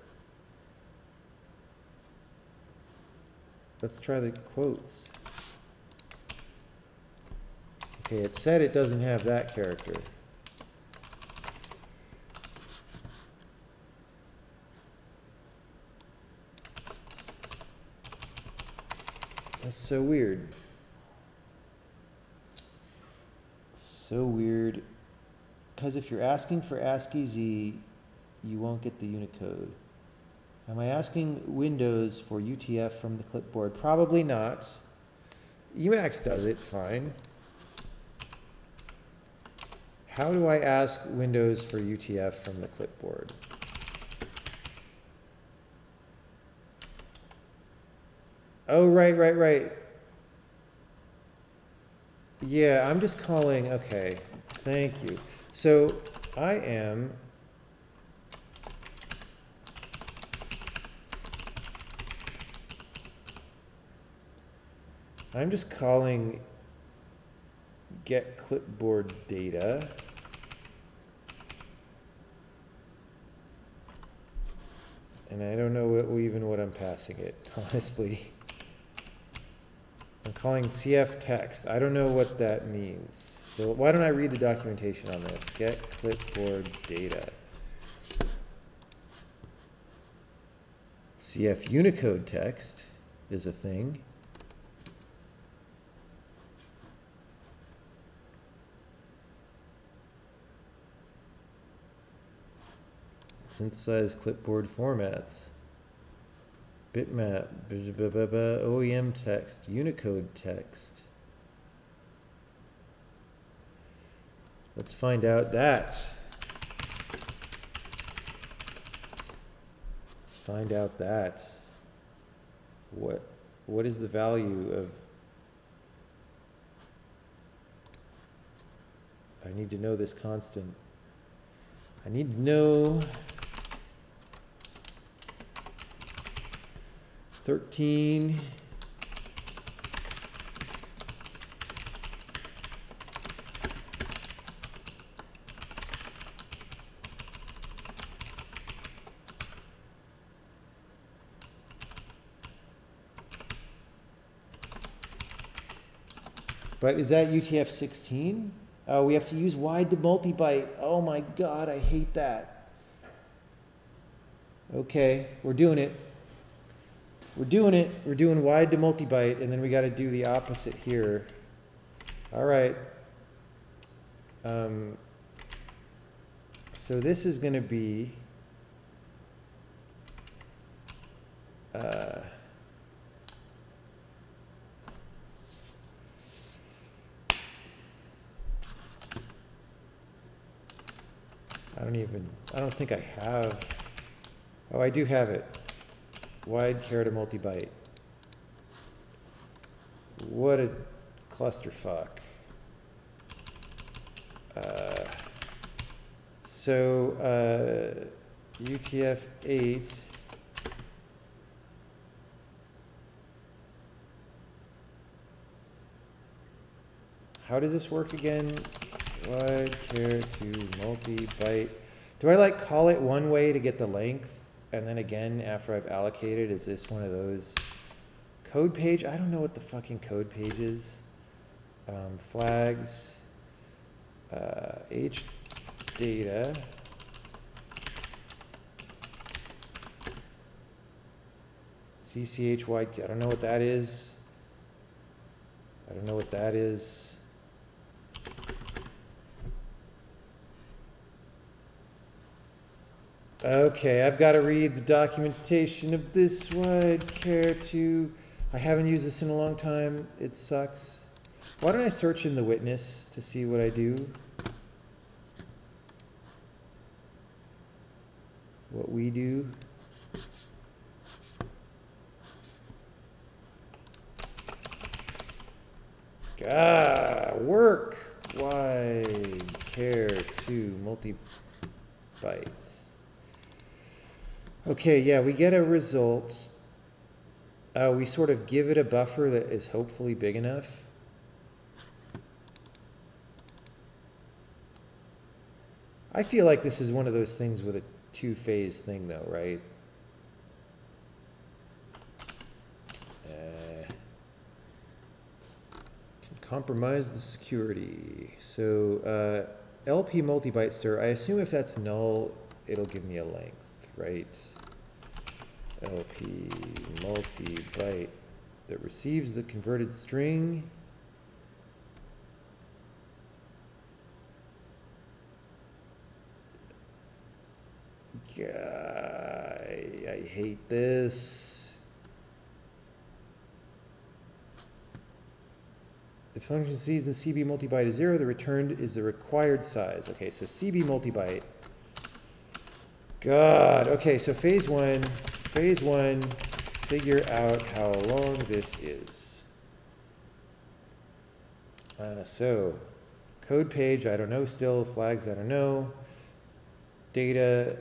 Let's try the quotes. Okay, it said it doesn't have that character. That's so weird. So weird, because if you're asking for ASCII Z, you won't get the Unicode. Am I asking Windows for UTF from the clipboard? Probably not. Emacs does it fine. How do I ask Windows for UTF from the clipboard? Oh, right. Yeah, I'm just calling, okay, thank you. So I'm just calling get clipboard data. And I don't know even what I'm passing it, honestly. I'm calling CF text. I don't know what that means. So why don't I read the documentation on this? Get clipboard data. CF Unicode text is a thing. Synthesized clipboard formats. Bitmap, OEM text, Unicode text. Let's find out that. Let's find out that. What is the value of... I need to know this constant. I need to know 13 But is that UTF-16? Oh, we have to use wide to multi-byte. Oh my God, I hate that. Okay, we're doing it. We're doing it. We're doing wide to multi-byte, and then we got to do the opposite here. All right. So this is going to be... I don't think I have. Oh, I do have it. Wide char to multi-byte. What a clusterfuck. UTF-8. How does this work again? Wide char to multi-byte. Do I like call it one way to get the length, and then again after I've allocated? Is this one of those code page? I don't know what the fucking code page is. Flags, H data, CCH wide. I don't know what that is. I don't know what that is. Okay, I've got to read the documentation of this wide char to... I haven't used this in a long time. It sucks. Why don't I search in the witness to see what I do? What we do. Work wide char to multi-byte. Okay, yeah, we get a result. We sort of give it a buffer that is hopefully big enough. I feel like this is one of those things with a two-phase thing though, right? Can compromise the security. So LP multi-byte stir, I assume if that's null, it'll give me a length. Right, LP multi-byte that receives the converted string. I hate this. If function sees the CB multi-byte is 0, the returned is the required size. Okay, so CB multi-byte. God, okay, so phase one, figure out how long this is. So, code page, I don't know still, flags, I don't know. Data,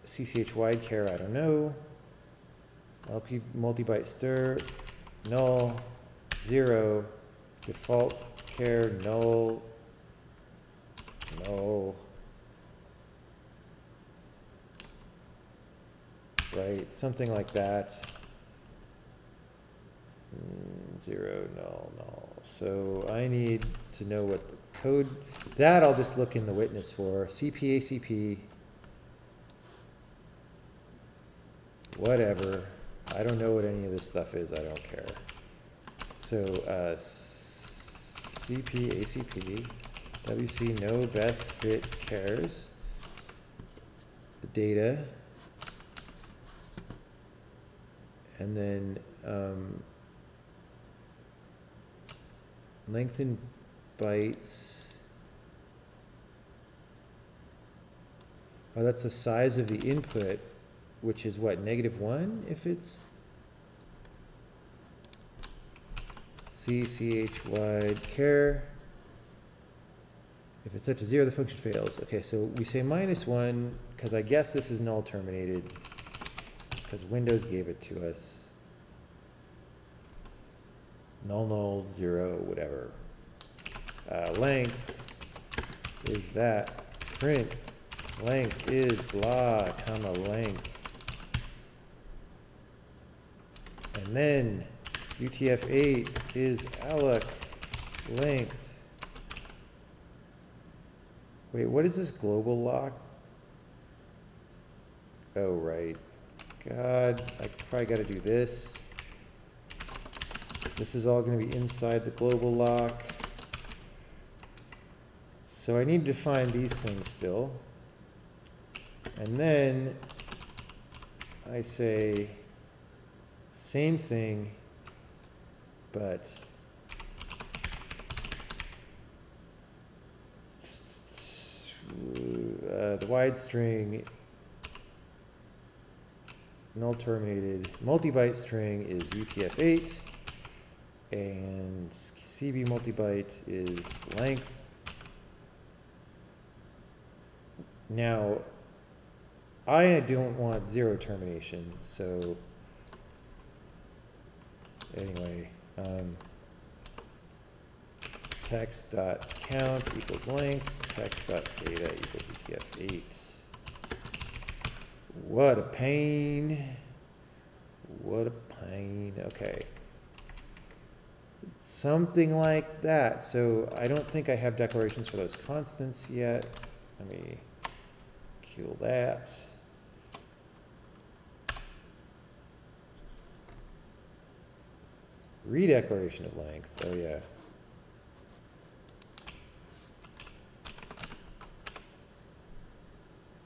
CCH wide char, I don't know. LP multi-byte stir, null, 0, default char, null, null. Right, something like that. 0, null, null. So I need to know what the code, that I'll just look in the witness for. CP, ACP, whatever. I don't know what any of this stuff is, I don't care. So CP, ACP, WC, no best fit cares. The data. And then length in bytes. Oh, that's the size of the input, which is what, -1 if it's CCH wide char. If it's set to 0, the function fails. Okay, so we say -1 because I guess this is null terminated because Windows gave it to us. Null, null, 0, whatever. Length is that. Print length is blah, comma, length. And then UTF-8 is alloc length. Wait, what is this global lock? Oh, right. God, I probably got to do this. This is all going to be inside the global lock. So I need to define these things still. And then I say same thing, but the wide string null terminated multi-byte string is UTF-8 and CB multi-byte is length. Now I don't want 0 termination, so anyway, text.count equals length, text.data equals UTF-8. What a pain. What a pain. Okay. Something like that. So I don't think I have declarations for those constants yet. Let me kill that. Redeclaration of length. Oh, yeah.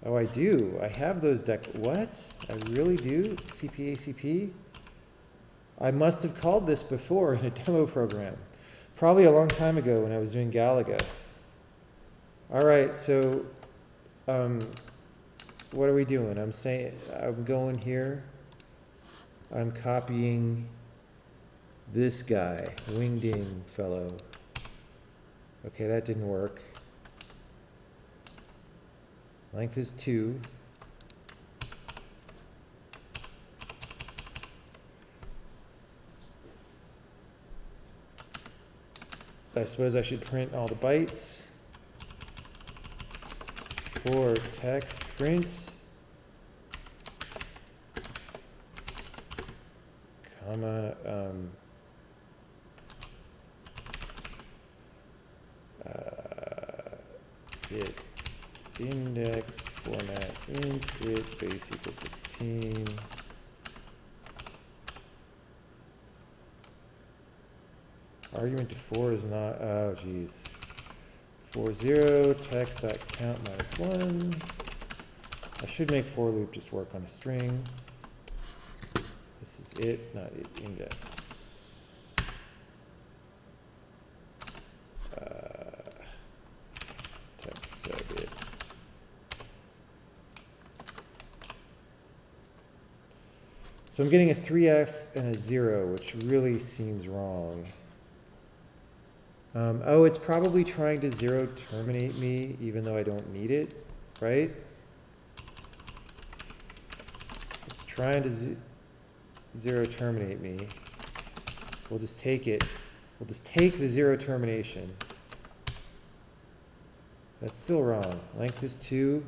Oh, I do. I have those what? I really do? CP, ACP? I must have called this before in a demo program. Probably a long time ago when I was doing Galaga. All right, so what are we doing? I'm going here. I'm copying this guy, Wingding fellow. Okay, that didn't work. Length is 2. I suppose I should print all the bytes. For text print, comma, it index format int it base equals 16. Argument to 4 is not, oh geez. 40 text.count -1. I should make for loop just work on a string. This is it, not it index. Text sub it. So I'm getting a 3F and a 0, which really seems wrong. Oh, it's probably trying to 0 terminate me, even though I don't need it, right? It's trying to 0 terminate me. We'll just take it. We'll just take the 0 termination. That's still wrong. Length is 2.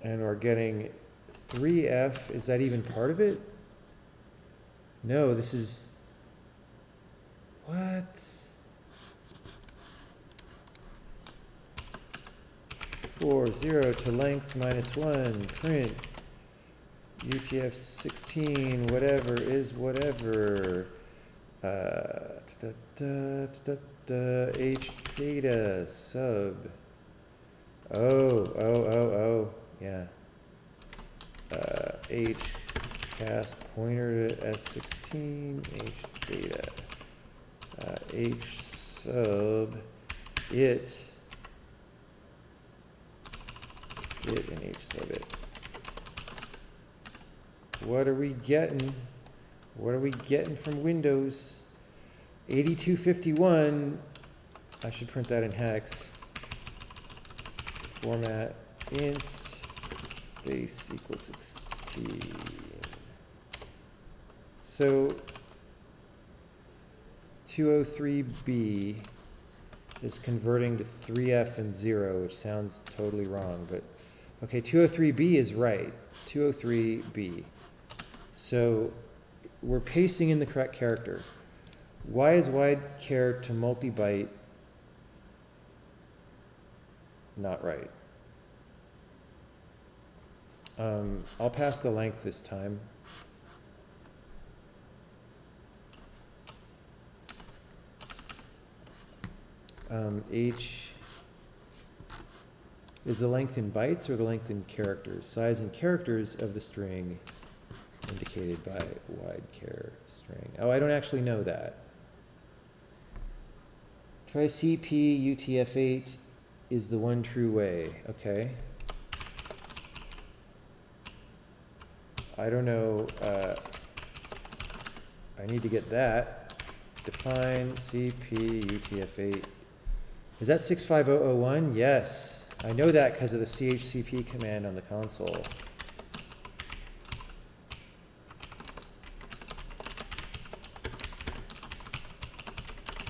And we're getting 3F. Is that even part of it? No, this is, what? For 0 to length minus 1, print UTF-16, whatever is whatever. H data sub. Oh, yeah. H cast pointer to S16, H data. H sub it and H sub it. What are we getting? What are we getting from Windows? 8251. I should print that in hex. Format int base equals 16. So 203B is converting to 3F and 0, which sounds totally wrong, but okay, 203B is right. 203B. So we're pasting in the correct character. Why is wide char to multi-byte not right? I'll pass the length this time. H is the length in bytes or the length in characters? Size in characters of the string indicated by wide char string. Oh, I don't actually know that. Try CP UTF-8 is the one true way. Okay. I don't know. I need to get that. Define CP UTF-8. Is that 65001? Yes. I know that because of the chcp command on the console.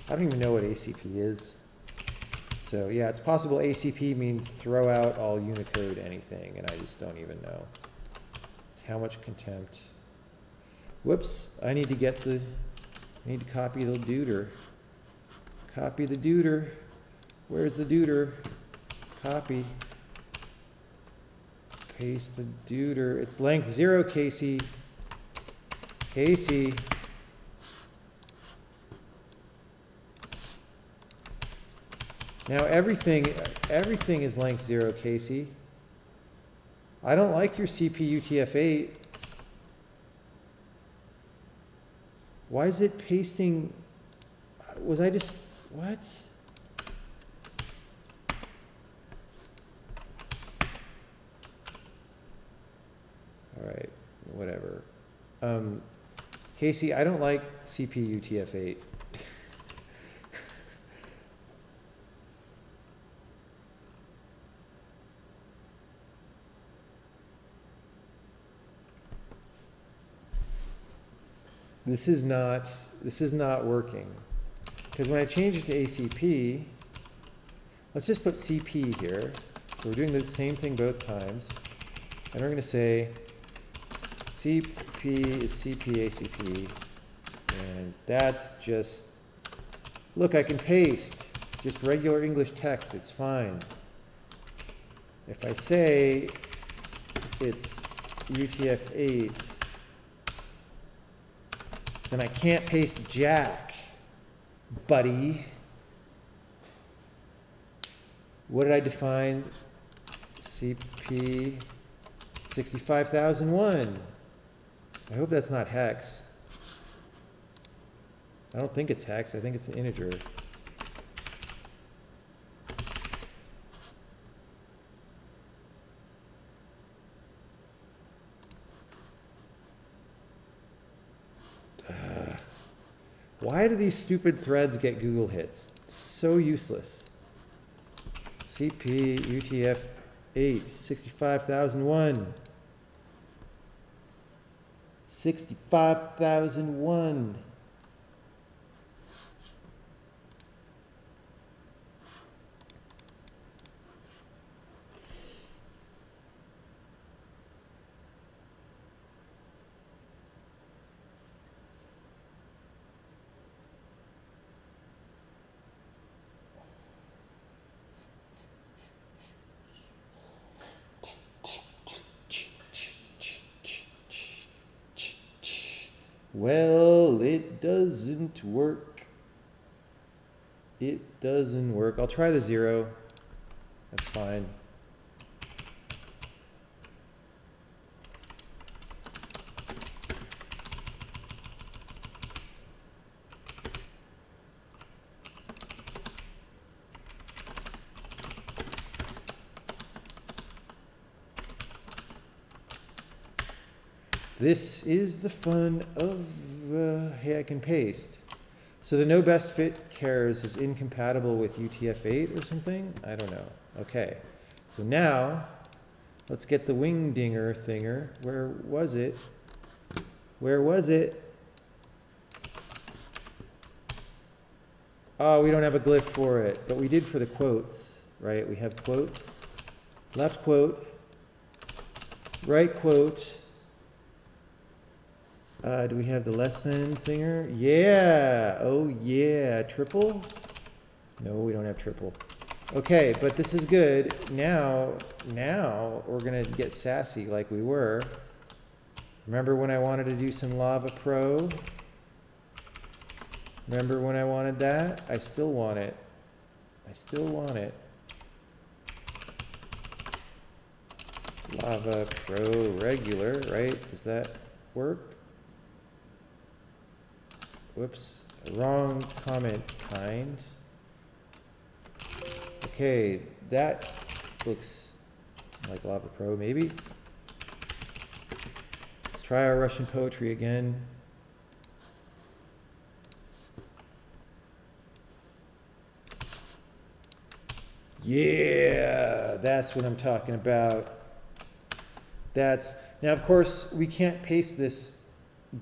I don't even know what ACP is. So yeah, it's possible ACP means throw out all Unicode anything, and I just don't even know. It's how much contempt. Whoops, I need to get the, I need to copy the duder. Copy the duder. Where's the duder? Copy. Paste the duder. It's length 0, Casey. Casey. Now everything is length 0, Casey. I don't like your CP UTF-8. Why is it pasting? Was I just, what? All right, whatever. Casey, I don't like CP UTF-8. This is not working. Because when I change it to ACP, let's just put CP here. So we're doing the same thing both times. And we're going to say CP is CP ACP. And that's just, look, I can paste just regular English text. It's fine. If I say it's UTF-8, then I can't paste Jack, buddy. What did I define? CP 65001. I hope that's not hex. I don't think it's hex. I think it's an integer. Why do these stupid threads get Google hits? It's so useless. CP UTF-8 65001. 65001. Well, it doesn't work. It doesn't work. I'll try the 0. That's fine. This is the fun of, hey, I can paste. So the no best fit chars is incompatible with UTF-8 or something? I don't know. Okay. So now, let's get the wingdinger thinger. Where was it? Where was it? Oh, we don't have a glyph for it, but we did for the quotes, right? We have quotes. Left quote. Right quote. Do we have the less than thinger? Yeah. Oh, yeah. Triple? No, we don't have triple. Okay, but this is good. Now we're going to get sassy like we were. Remember when I wanted to do some Lava Pro? Remember when I wanted that? I still want it. I still want it. Lava Pro regular, right? Does that work? Whoops, wrong comment kind. Okay, that looks like Lava Pro maybe. Let's try our Russian poetry again. Yeah, that's what I'm talking about. That's, now of course we can't paste this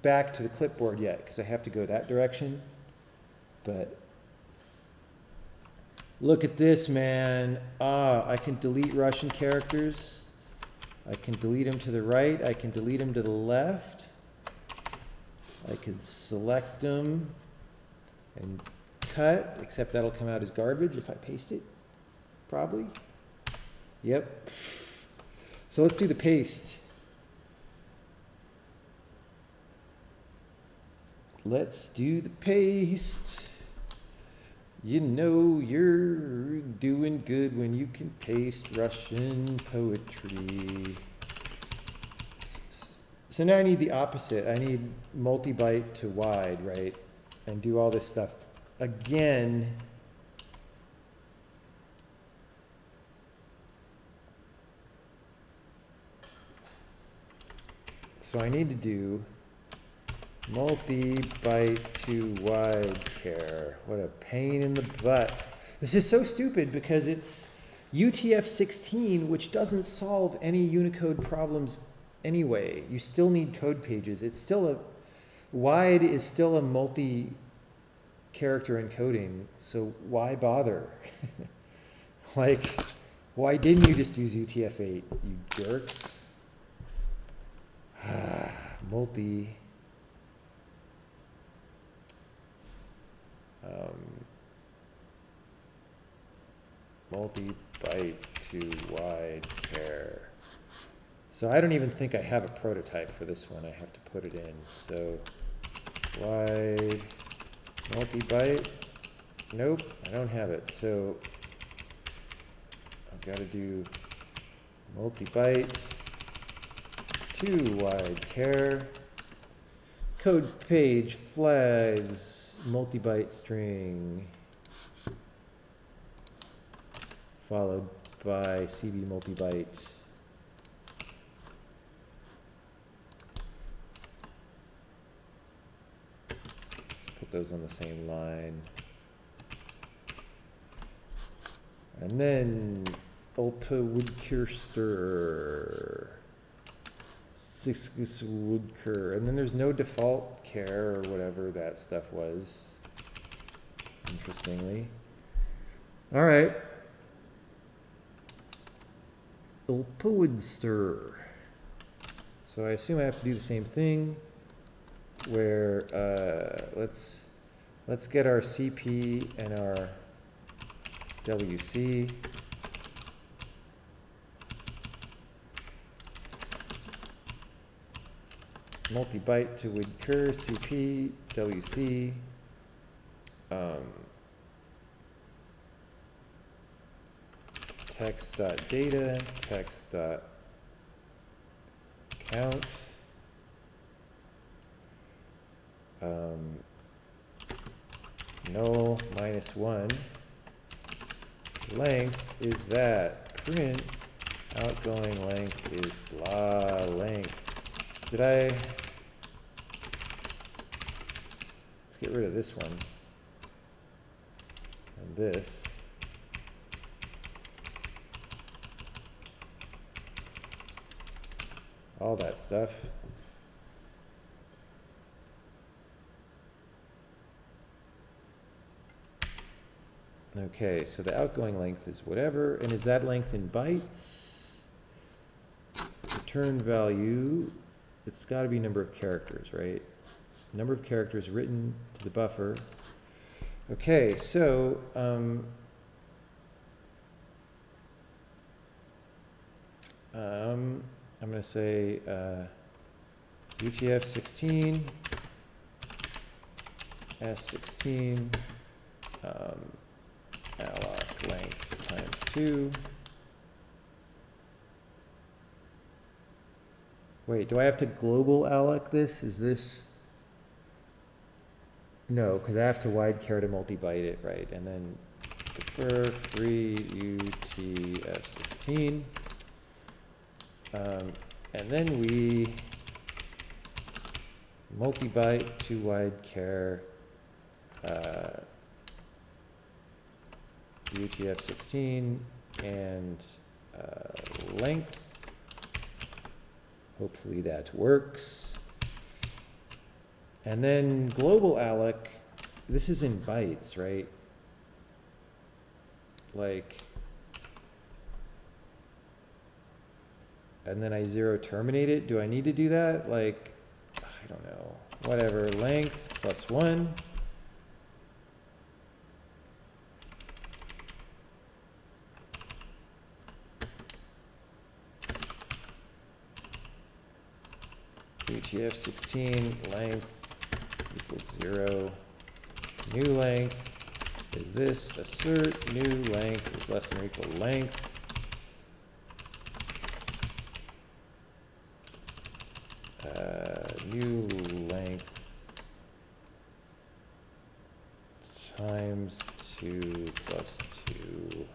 back to the clipboard yet because I have to go that direction, but look at this, man. I can delete Russian characters. I can delete them to the right. I can delete them to the left. I can select them and cut, except that'll come out as garbage if I paste it, probably. Yep. So let's do the paste. Let's do the paste. You know you're doing good when you can paste Russian poetry. So now I need the opposite. I need multi-byte to wide, right? And do all this stuff again. So I need to do multi-byte to wide char. What a pain in the butt. This is so stupid because it's UTF-16, which doesn't solve any Unicode problems anyway. You still need code pages. It's still a, wide is still a multi-character encoding, so why bother? Like, why didn't you just use UTF-8, you jerks? Multi... multi-byte to wide char. So I don't even think I have a prototype for this one. I have to put it in. So wide multi-byte. Nope, I don't have it. So I've got to do multi-byte to wide char. Code page flags multi-byte string followed by CB multi-byte. Let's put those on the same line. And then Ulpa Woodkirster. Sixgus Woodker. And then there's no default char or whatever that stuff was. Interestingly. All right. Ulpawoodster. So I assume I have to do the same thing where let's get our CP and our WC. multi-byte to widcur CP WC. Text.data, text.count. Null -1. Length is that. Print outgoing length is blah length. Did I? Let's get rid of this one. And this. All that stuff. Okay, so the outgoing length is whatever, and is that length in bytes? Return value, it's got to be number of characters, right? Number of characters written to the buffer. Okay, so I'm going to say UTF-16, S16, alloc length times 2. Wait, do I have to global alloc this? Is this? No, because I have to wide char to multi-byte it, right? And then defer free UTF-16. And then we multi-byte to wide char UTF-16 and length. Hopefully that works. And then global alloc, this is in bytes, right? Like, and then I zero terminate it. Do I need to do that? Like, I don't know. Whatever, length +1. UTF-16 length equals 0. New length is this. Assert new length is less than or equal to length. New length times 2 plus 2.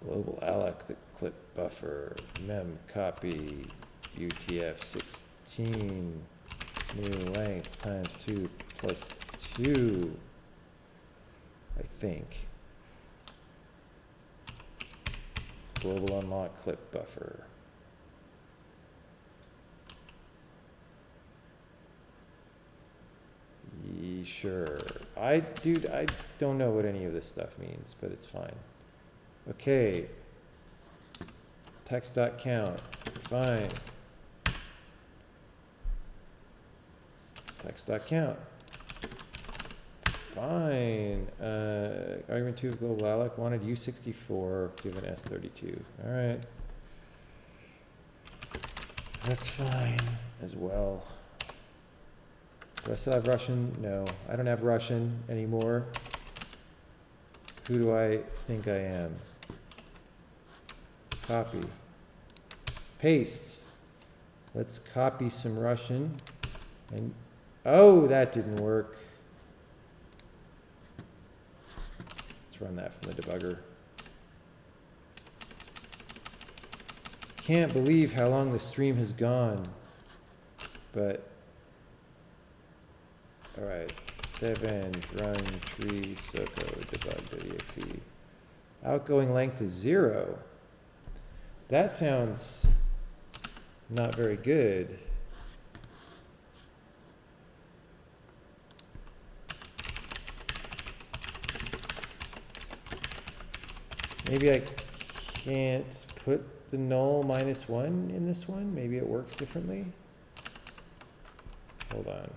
Global alloc the clip buffer mem copy UTF-16 new length times 2 plus 2, I think. Global unlock clip buffer. Sure. Dude, I don't know what any of this stuff means, but it's fine. Okay. Text.count. Fine. Text.count. Fine. Argument 2 of global alloc wanted U64 given S32. All right. That's fine as well. Do I still have Russian? No, I don't have Russian anymore. Who do I think I am? Copy. Paste. Let's copy some Russian. And oh, that didn't work. Let's run that from the debugger. Can't believe how long the stream has gone. But all right, dev end, run, tree, soko, debug.exe. Outgoing length is 0. That sounds not very good. Maybe I can't put the null -1 in this one. Maybe it works differently. Hold on.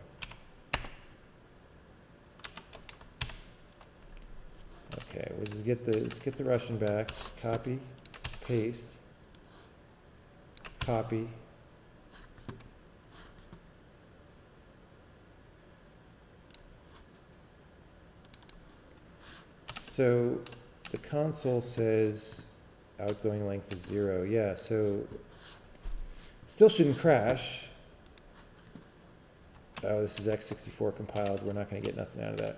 Okay, let's get the Russian back. Copy, paste, copy, So the console says outgoing length is 0. Yeah, so still shouldn't crash. Oh, this is x64 compiled. We're not going to get nothing out of that.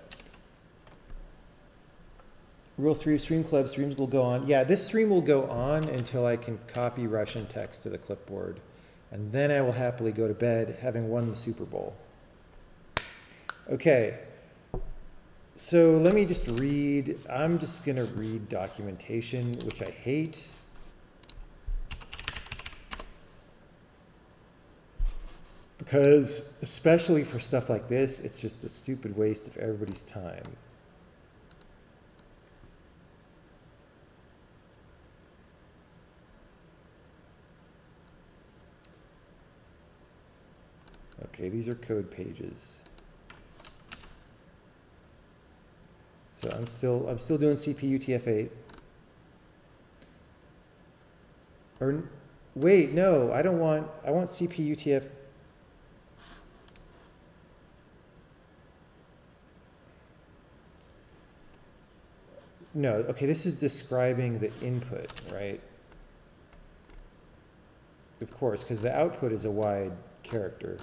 Rule 3 of Stream Club, streams will go on. Yeah, this stream will go on until I can copy Russian text to the clipboard. And then I will happily go to bed, having won the Super Bowl. Okay. So let me just read. I'm just going to read documentation, which I hate. Because especially for stuff like this, it's just a stupid waste of everybody's time. Okay, these are code pages. So I'm still doing CPU UTF-8. Or wait, no, I want CPU UTF. No, okay, this is describing the input, right? Of course, because the output is a wide character.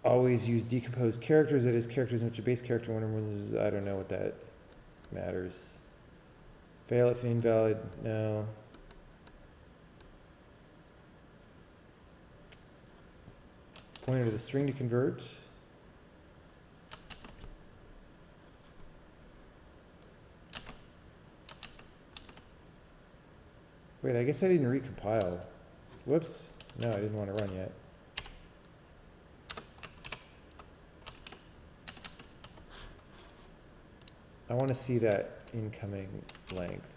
Always use decomposed characters, that is, characters in which a base character is, I don't know what that matters. Fail if invalid, no. Pointer to the string to convert. Wait, I guess I didn't recompile. Whoops. No, I didn't want to run yet. I want to see that incoming length.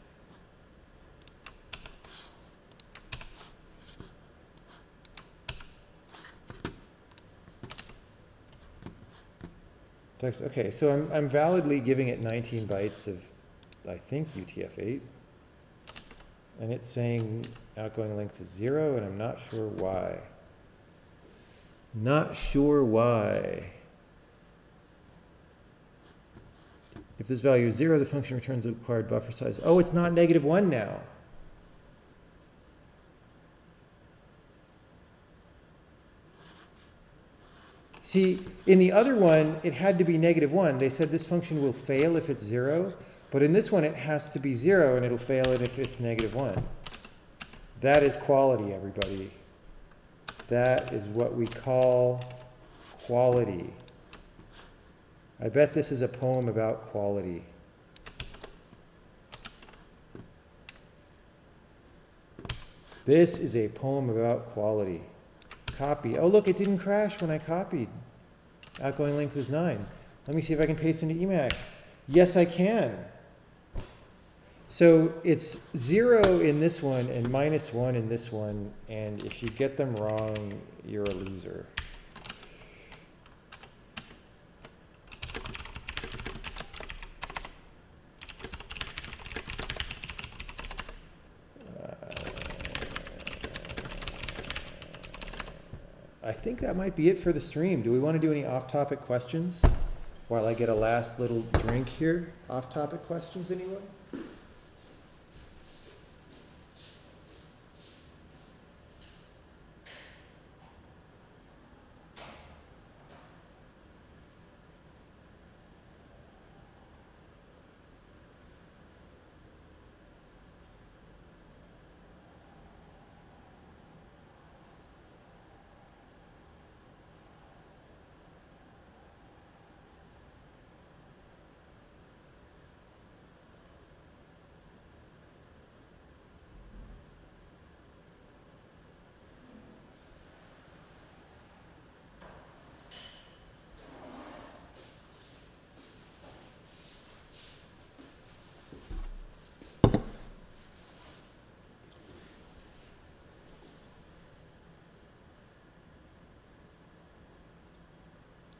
Text. Okay, so I'm validly giving it 19 bytes of, I think, UTF-8. And it's saying outgoing length is 0, and I'm not sure why. Not sure why. If this value is 0, the function returns the required buffer size. Oh, it's not -1 now. See, in the other one, it had to be -1. They said this function will fail if it's 0, but in this one, it has to be 0, and it'll fail it if it's -1. That is quality, everybody. That is what we call quality. I bet this is a poem about quality. This is a poem about quality. Copy. Oh, look, it didn't crash when I copied. Outgoing length is 9. Let me see if I can paste into Emacs. Yes, I can. So it's 0 in this one and -1 in this one. And if you get them wrong, you're a loser. I think that might be it for the stream. Do we want to do any off-topic questions while I get a last little drink here? Off-topic questions, anyone?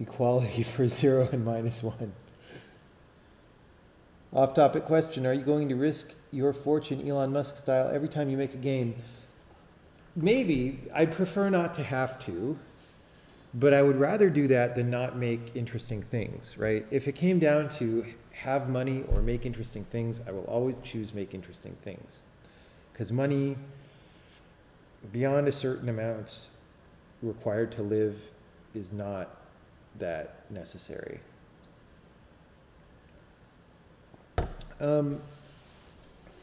Equality for 0 and -1. Off-topic question, are you going to risk your fortune Elon Musk style every time you make a game? Maybe. I'd prefer not to have to. But I would rather do that than not make interesting things, right? If it came down to have money or make interesting things, I will always choose make interesting things. Because money, beyond a certain amount required to live, is not that necessary.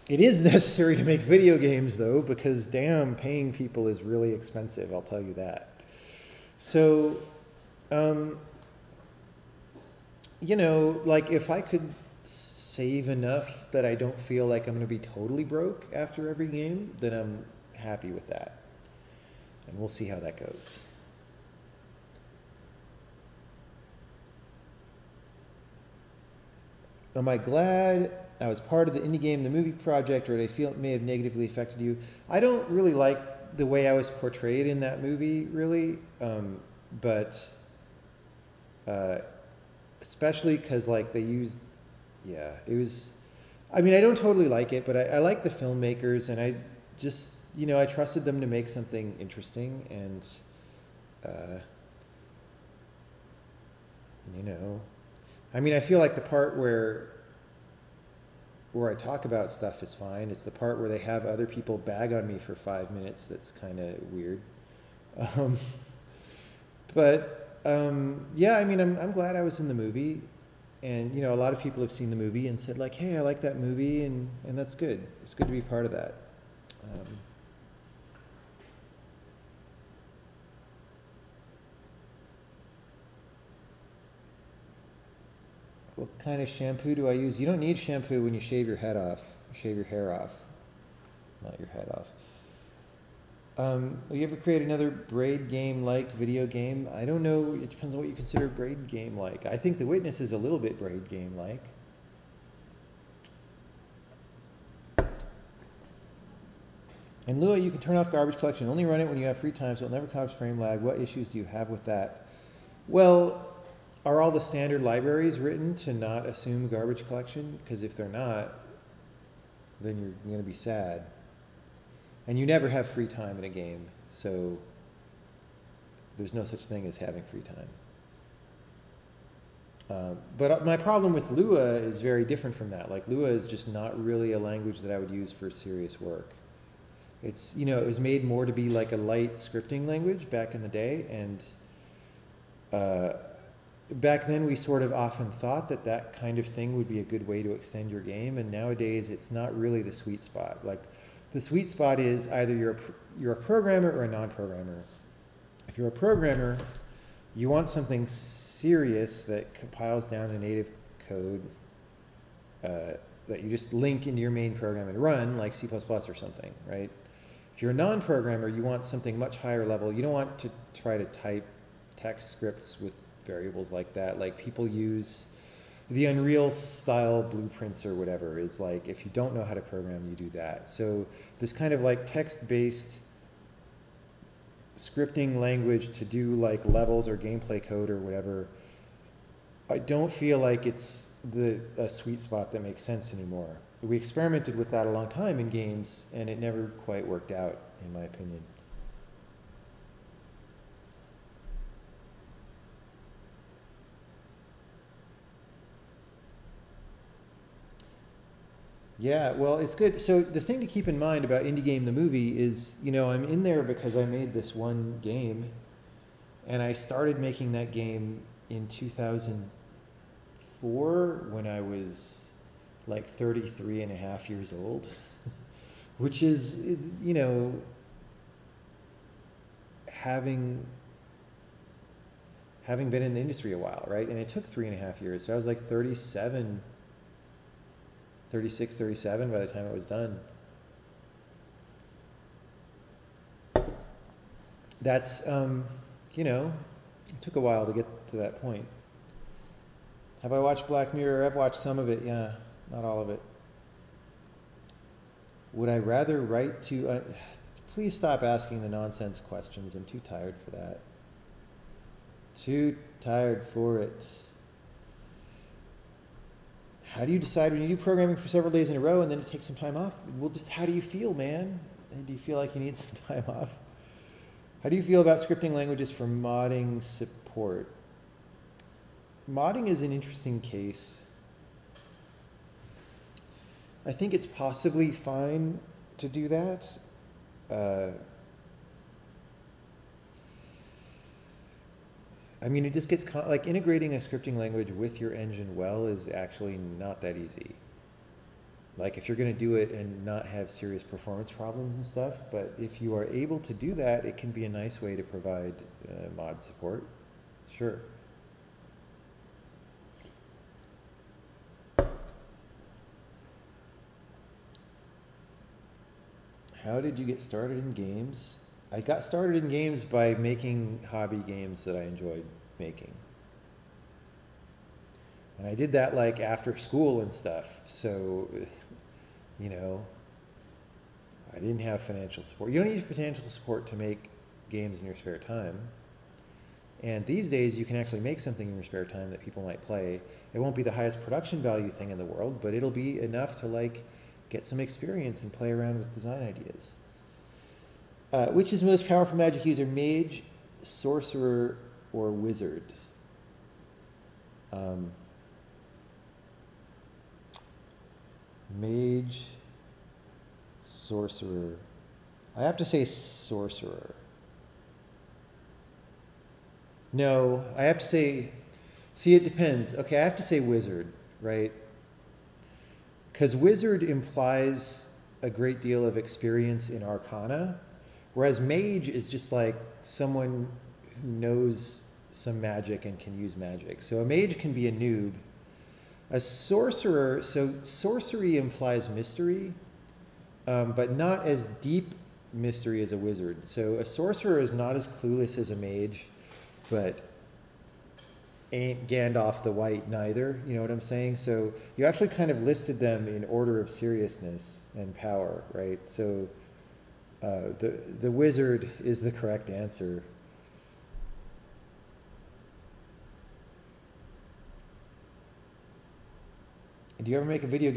It is necessary to make video games, though, because damn, paying people is really expensive, I'll tell you that. So, you know, like if I could save enough that I don't feel like I'm going to be totally broke after every game, then I'm happy with that. And we'll see how that goes. Am I glad I was part of the Indie Game, the movie project, or did I feel it may have negatively affected you? I don't really like the way I was portrayed in that movie, really, but especially because like they used, yeah, it was, I mean, I don't totally like it, but I like the filmmakers, and I just, you know, I trusted them to make something interesting, and, you know, I mean, I feel like the part where I talk about stuff is fine. It's the part where they have other people bag on me for 5 minutes that's kind of weird. Yeah, I mean, I'm glad I was in the movie. And, you know, a lot of people have seen the movie and said, like, hey, I like that movie, and that's good. It's good to be part of that. What kind of shampoo do I use? You don't need shampoo when you shave your head off. Shave your hair off, not your head off. Will you ever create another braid game-like video game? I don't know. It depends on what you consider braid game-like. I think The Witness is a little bit braid game-like. In Lua, you can turn off garbage collection. Only run it when you have free time, so it'll never cause frame lag. What issues do you have with that? Well, are all the standard libraries written to not assume garbage collection? Because if they're not, then you're going to be sad. And you never have free time in a game, so there's no such thing as having free time. But my problem with Lua is very different from that. Like, Lua is just not really a language that I would use for serious work. It's, you know, it was made more to be like a light scripting language back in the day, and back then we sort of often thought that that kind of thing would be a good way to extend your game, and nowadays it's not really the sweet spot. Like, the sweet spot is either you're a programmer or a non-programmer. If you're a programmer, you want something serious that compiles down to native code that you just link into your main program and run, like C++ or something, right? If you're a non-programmer, you want something much higher level. You don't want to try to type text scripts with variables like that. Like, people use the Unreal style blueprints or whatever, is like, if you don't know how to program, you do that. So this kind of like text-based scripting language to do like levels or gameplay code or whatever, I don't feel like it's a sweet spot that makes sense anymore. We experimented with that a long time in games, and it never quite worked out, in my opinion. Yeah, well, it's good. So the thing to keep in mind about Indie Game the movie is, you know, I'm in there because I made this one game, and I started making that game in 2004 when I was like 33 and a half years old, which is, you know, having been in the industry a while, right? And it took 3.5 years. So I was like 36, 37 by the time it was done. That's, you know, it took a while to get to that point. Have I watched Black Mirror? I've watched some of it, yeah, not all of it. Would I rather write to, please stop asking the nonsense questions. I'm too tired for that. Too tired for it. How do you decide when you do programming for several days in a row and then you take some time off? Well, just how do you feel, man? Do you feel like you need some time off? How do you feel about scripting languages for modding support? Modding is an interesting case. I think it's possibly fine to do that. I mean, it just gets like integrating a scripting language with your engine well is actually not that easy. Like if you're going to do it and not have serious performance problems and stuff, but if you are able to do that, it can be a nice way to provide mod support. Sure. How did you get started in games? I got started in games by making hobby games that I enjoyed making. And I did that like after school and stuff. So, you know, I didn't have financial support. You don't need financial support to make games in your spare time. And these days you can actually make something in your spare time that people might play. It won't be the highest production value thing in the world, but it'll be enough to like get some experience and play around with design ideas. Which is most powerful magic user, mage, sorcerer, or wizard? Mage, sorcerer. I have to say sorcerer. No, I have to say, see, it depends. Okay, I have to say wizard, right? Because wizard implies a great deal of experience in arcana, whereas mage is just like someone who knows some magic and can use magic. So a mage can be a noob. A sorcerer, so sorcery implies mystery, but not as deep mystery as a wizard. So a sorcerer is not as clueless as a mage, but ain't Gandalf the White neither, you know what I'm saying? So you actually kind of listed them in order of seriousness and power, right? So the wizard is the correct answer. Do you ever make a video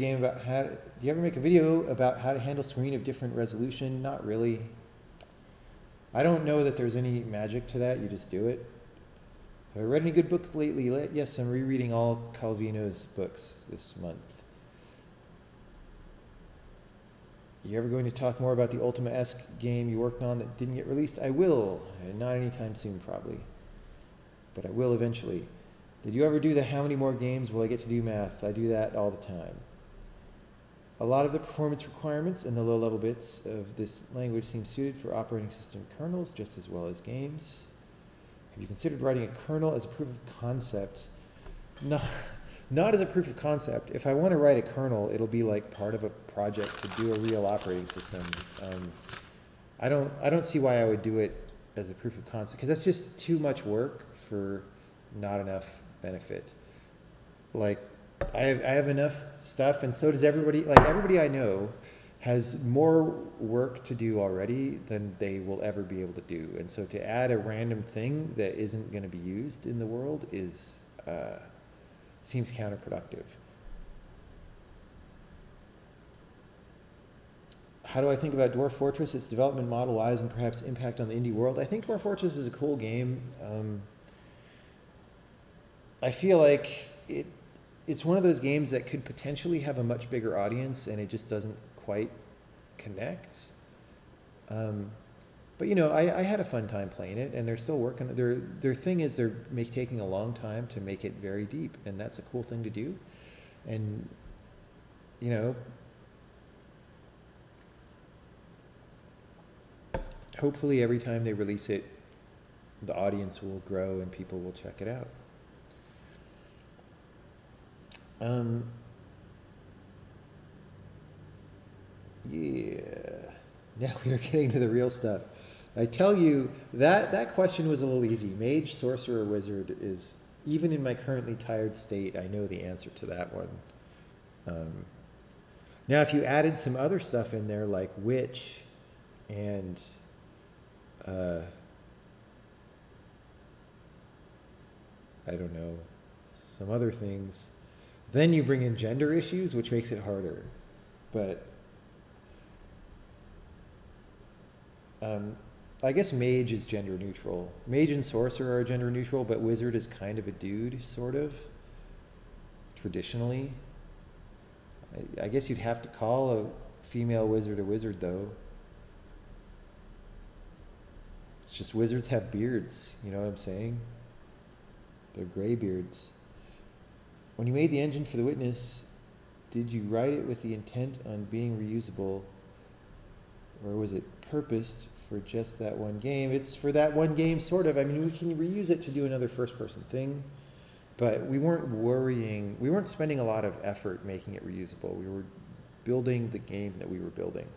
about how to handle screen of different resolution? Not really. I don't know that there's any magic to that. You just do it. Have I read any good books lately? Yes, I'm rereading all Calvino's books this month. You ever going to talk more about the Ultima-esque game you worked on that didn't get released? I will. Not anytime soon, probably. But I will eventually. Did you ever do the how many more games will I get to do math? I do that all the time. A lot of the performance requirements and the low-level bits of this language seem suited for operating system kernels just as well as games. Have you considered writing a kernel as a proof of concept? No, not as a proof of concept. If I want to write a kernel, it'll be like part of a project to do a real operating system. I don't see why I would do it as a proof of concept, because that's just too much work for not enough benefit. Like, I have enough stuff, and so does everybody. Like, everybody I know has more work to do already than they will ever be able to do. And so to add a random thing that isn't going to be used in the world is seems counterproductive. How do I think about Dwarf Fortress, its development model-wise, and perhaps impact on the indie world? I think Dwarf Fortress is a cool game. I feel like it's one of those games that could potentially have a much bigger audience, and it just doesn't quite connect. But you know, I had a fun time playing it, and they're still working. Their thing is they're taking a long time to make it very deep, and that's a cool thing to do. And you know, hopefully every time they release it, the audience will grow and people will check it out. Yeah, now we are getting to the real stuff. I tell you, that question was a little easy. Mage, sorcerer, wizard is, even in my currently tired state, I know the answer to that one. Now, if you added some other stuff in there, like witch and I don't know, some other things, then you bring in gender issues, which makes it harder. But I guess mage is gender neutral. Mage and sorcerer are gender neutral, but wizard is kind of a dude, sort of, traditionally. I guess you'd have to call a female wizard a wizard, though. It's just wizards have beards, you know what I'm saying? They're gray beards. When you made the engine for The Witness, did you write it with the intent on being reusable, or was it purposed for just that one game? It's for that one game, sort of. I mean, we can reuse it to do another first-person thing, but we weren't spending a lot of effort making it reusable. We were building the game that we were building.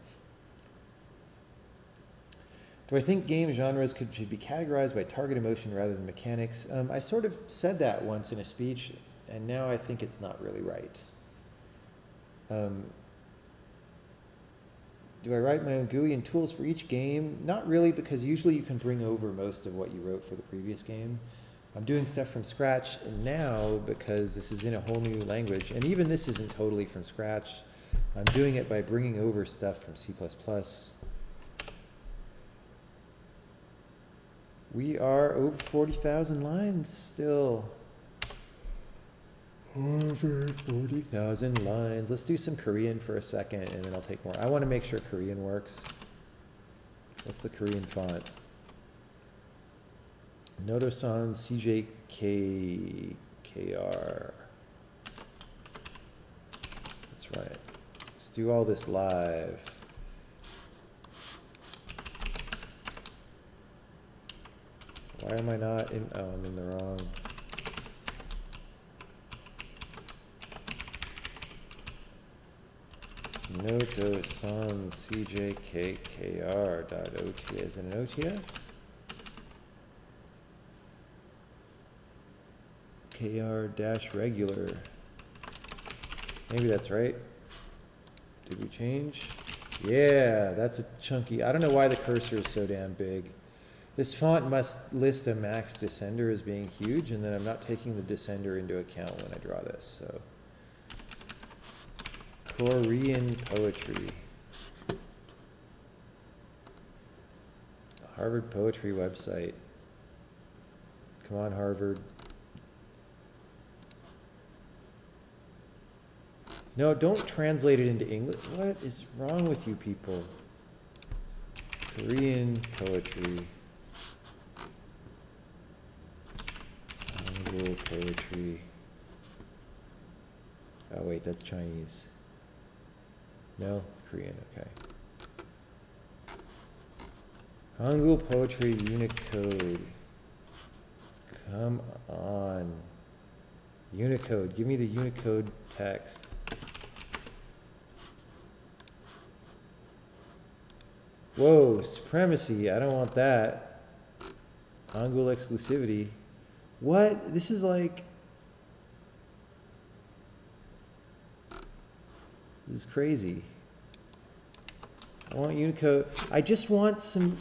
Do I think game genres should be categorized by target emotion rather than mechanics? I sort of said that once in a speech, and now I think it's not really right. Do I write my own GUI and tools for each game? Not really, because usually you can bring over most of what you wrote for the previous game. I'm doing stuff from scratch now because this is in a whole new language, and even this isn't totally from scratch. I'm doing it by bringing over stuff from C++. We are over 40,000 lines still. Over 40,000 lines. Let's do some Korean for a second, and then I'll take more. I want to make sure Korean works. What's the Korean font? Nodosan CJKKR. That's right. Let's do all this live. Why am I not in? Oh, I'm in the wrong. Nodosan CJKKR.OT. Is it an OTF? KR-regular. Maybe that's right. Did we change? Yeah, that's a chunky. I don't know why the cursor is so damn big. This font must list a max descender as being huge, and then I'm not taking the descender into account when I draw this. So, Korean poetry. The Harvard Poetry website. Come on, Harvard. No, don't translate it into English. What is wrong with you people? Korean poetry. Hangul poetry. Oh wait, that's Chinese. No, it's Korean, okay. Hangul poetry Unicode. Come on. Unicode, give me the Unicode text. Whoa, supremacy, I don't want that. Hangul exclusivity. What? This is like... This is crazy. I want Unicode. I just want some...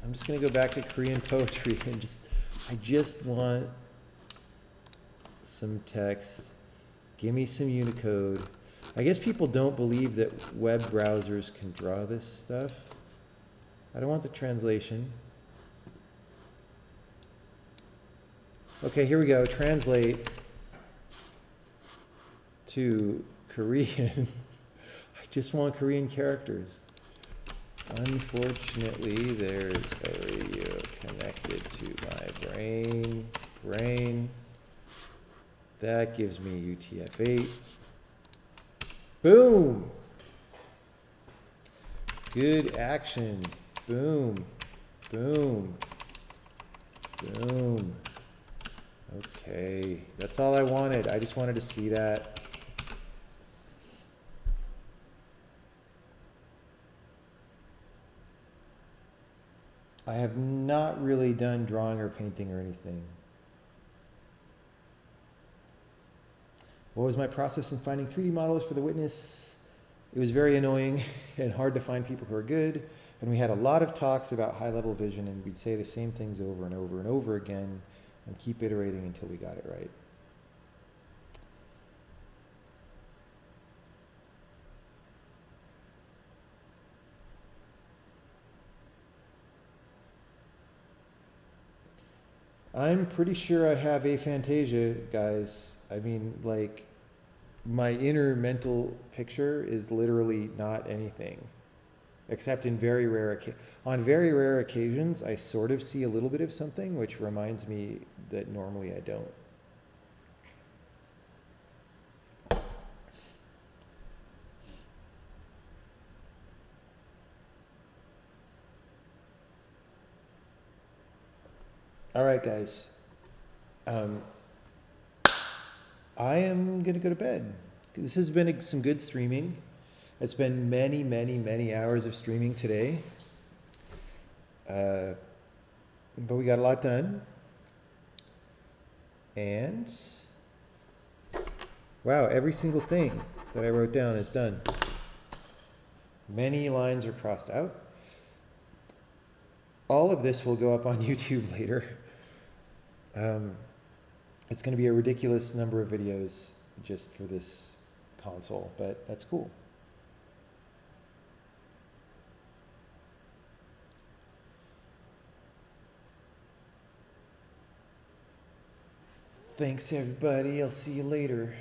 I'm just going to go back to Korean poetry and I just want some text. Give me some Unicode. I guess people don't believe that web browsers can draw this stuff. I don't want the translation. Okay, here we go. Translate to Korean. I just want Korean characters. Unfortunately, there's a radio connected to my brain. That gives me UTF-8. Boom! Good action. Boom. Boom. Boom. Okay. That's all I wanted. I just wanted to see that. I have not really done drawing or painting or anything. What was my process in finding 3D models for The Witness? It was very annoying and hard to find people who are good. And we had a lot of talks about high-level vision, and we'd say the same things over and over and over again and keep iterating until we got it right. I'm pretty sure I have aphantasia, guys. I mean, like, my inner mental picture is literally not anything, except in very rare on very rare occasions, I sort of see a little bit of something, which reminds me that normally I don't. All right, guys. I am going to go to bed. This has been some good streaming. It's been many, many, many hours of streaming today. But we got a lot done. And wow, every single thing that I wrote down is done. Many lines are crossed out. All of this will go up on YouTube later. It's going to be a ridiculous number of videos just for this console, but that's cool. Thanks, everybody. I'll see you later.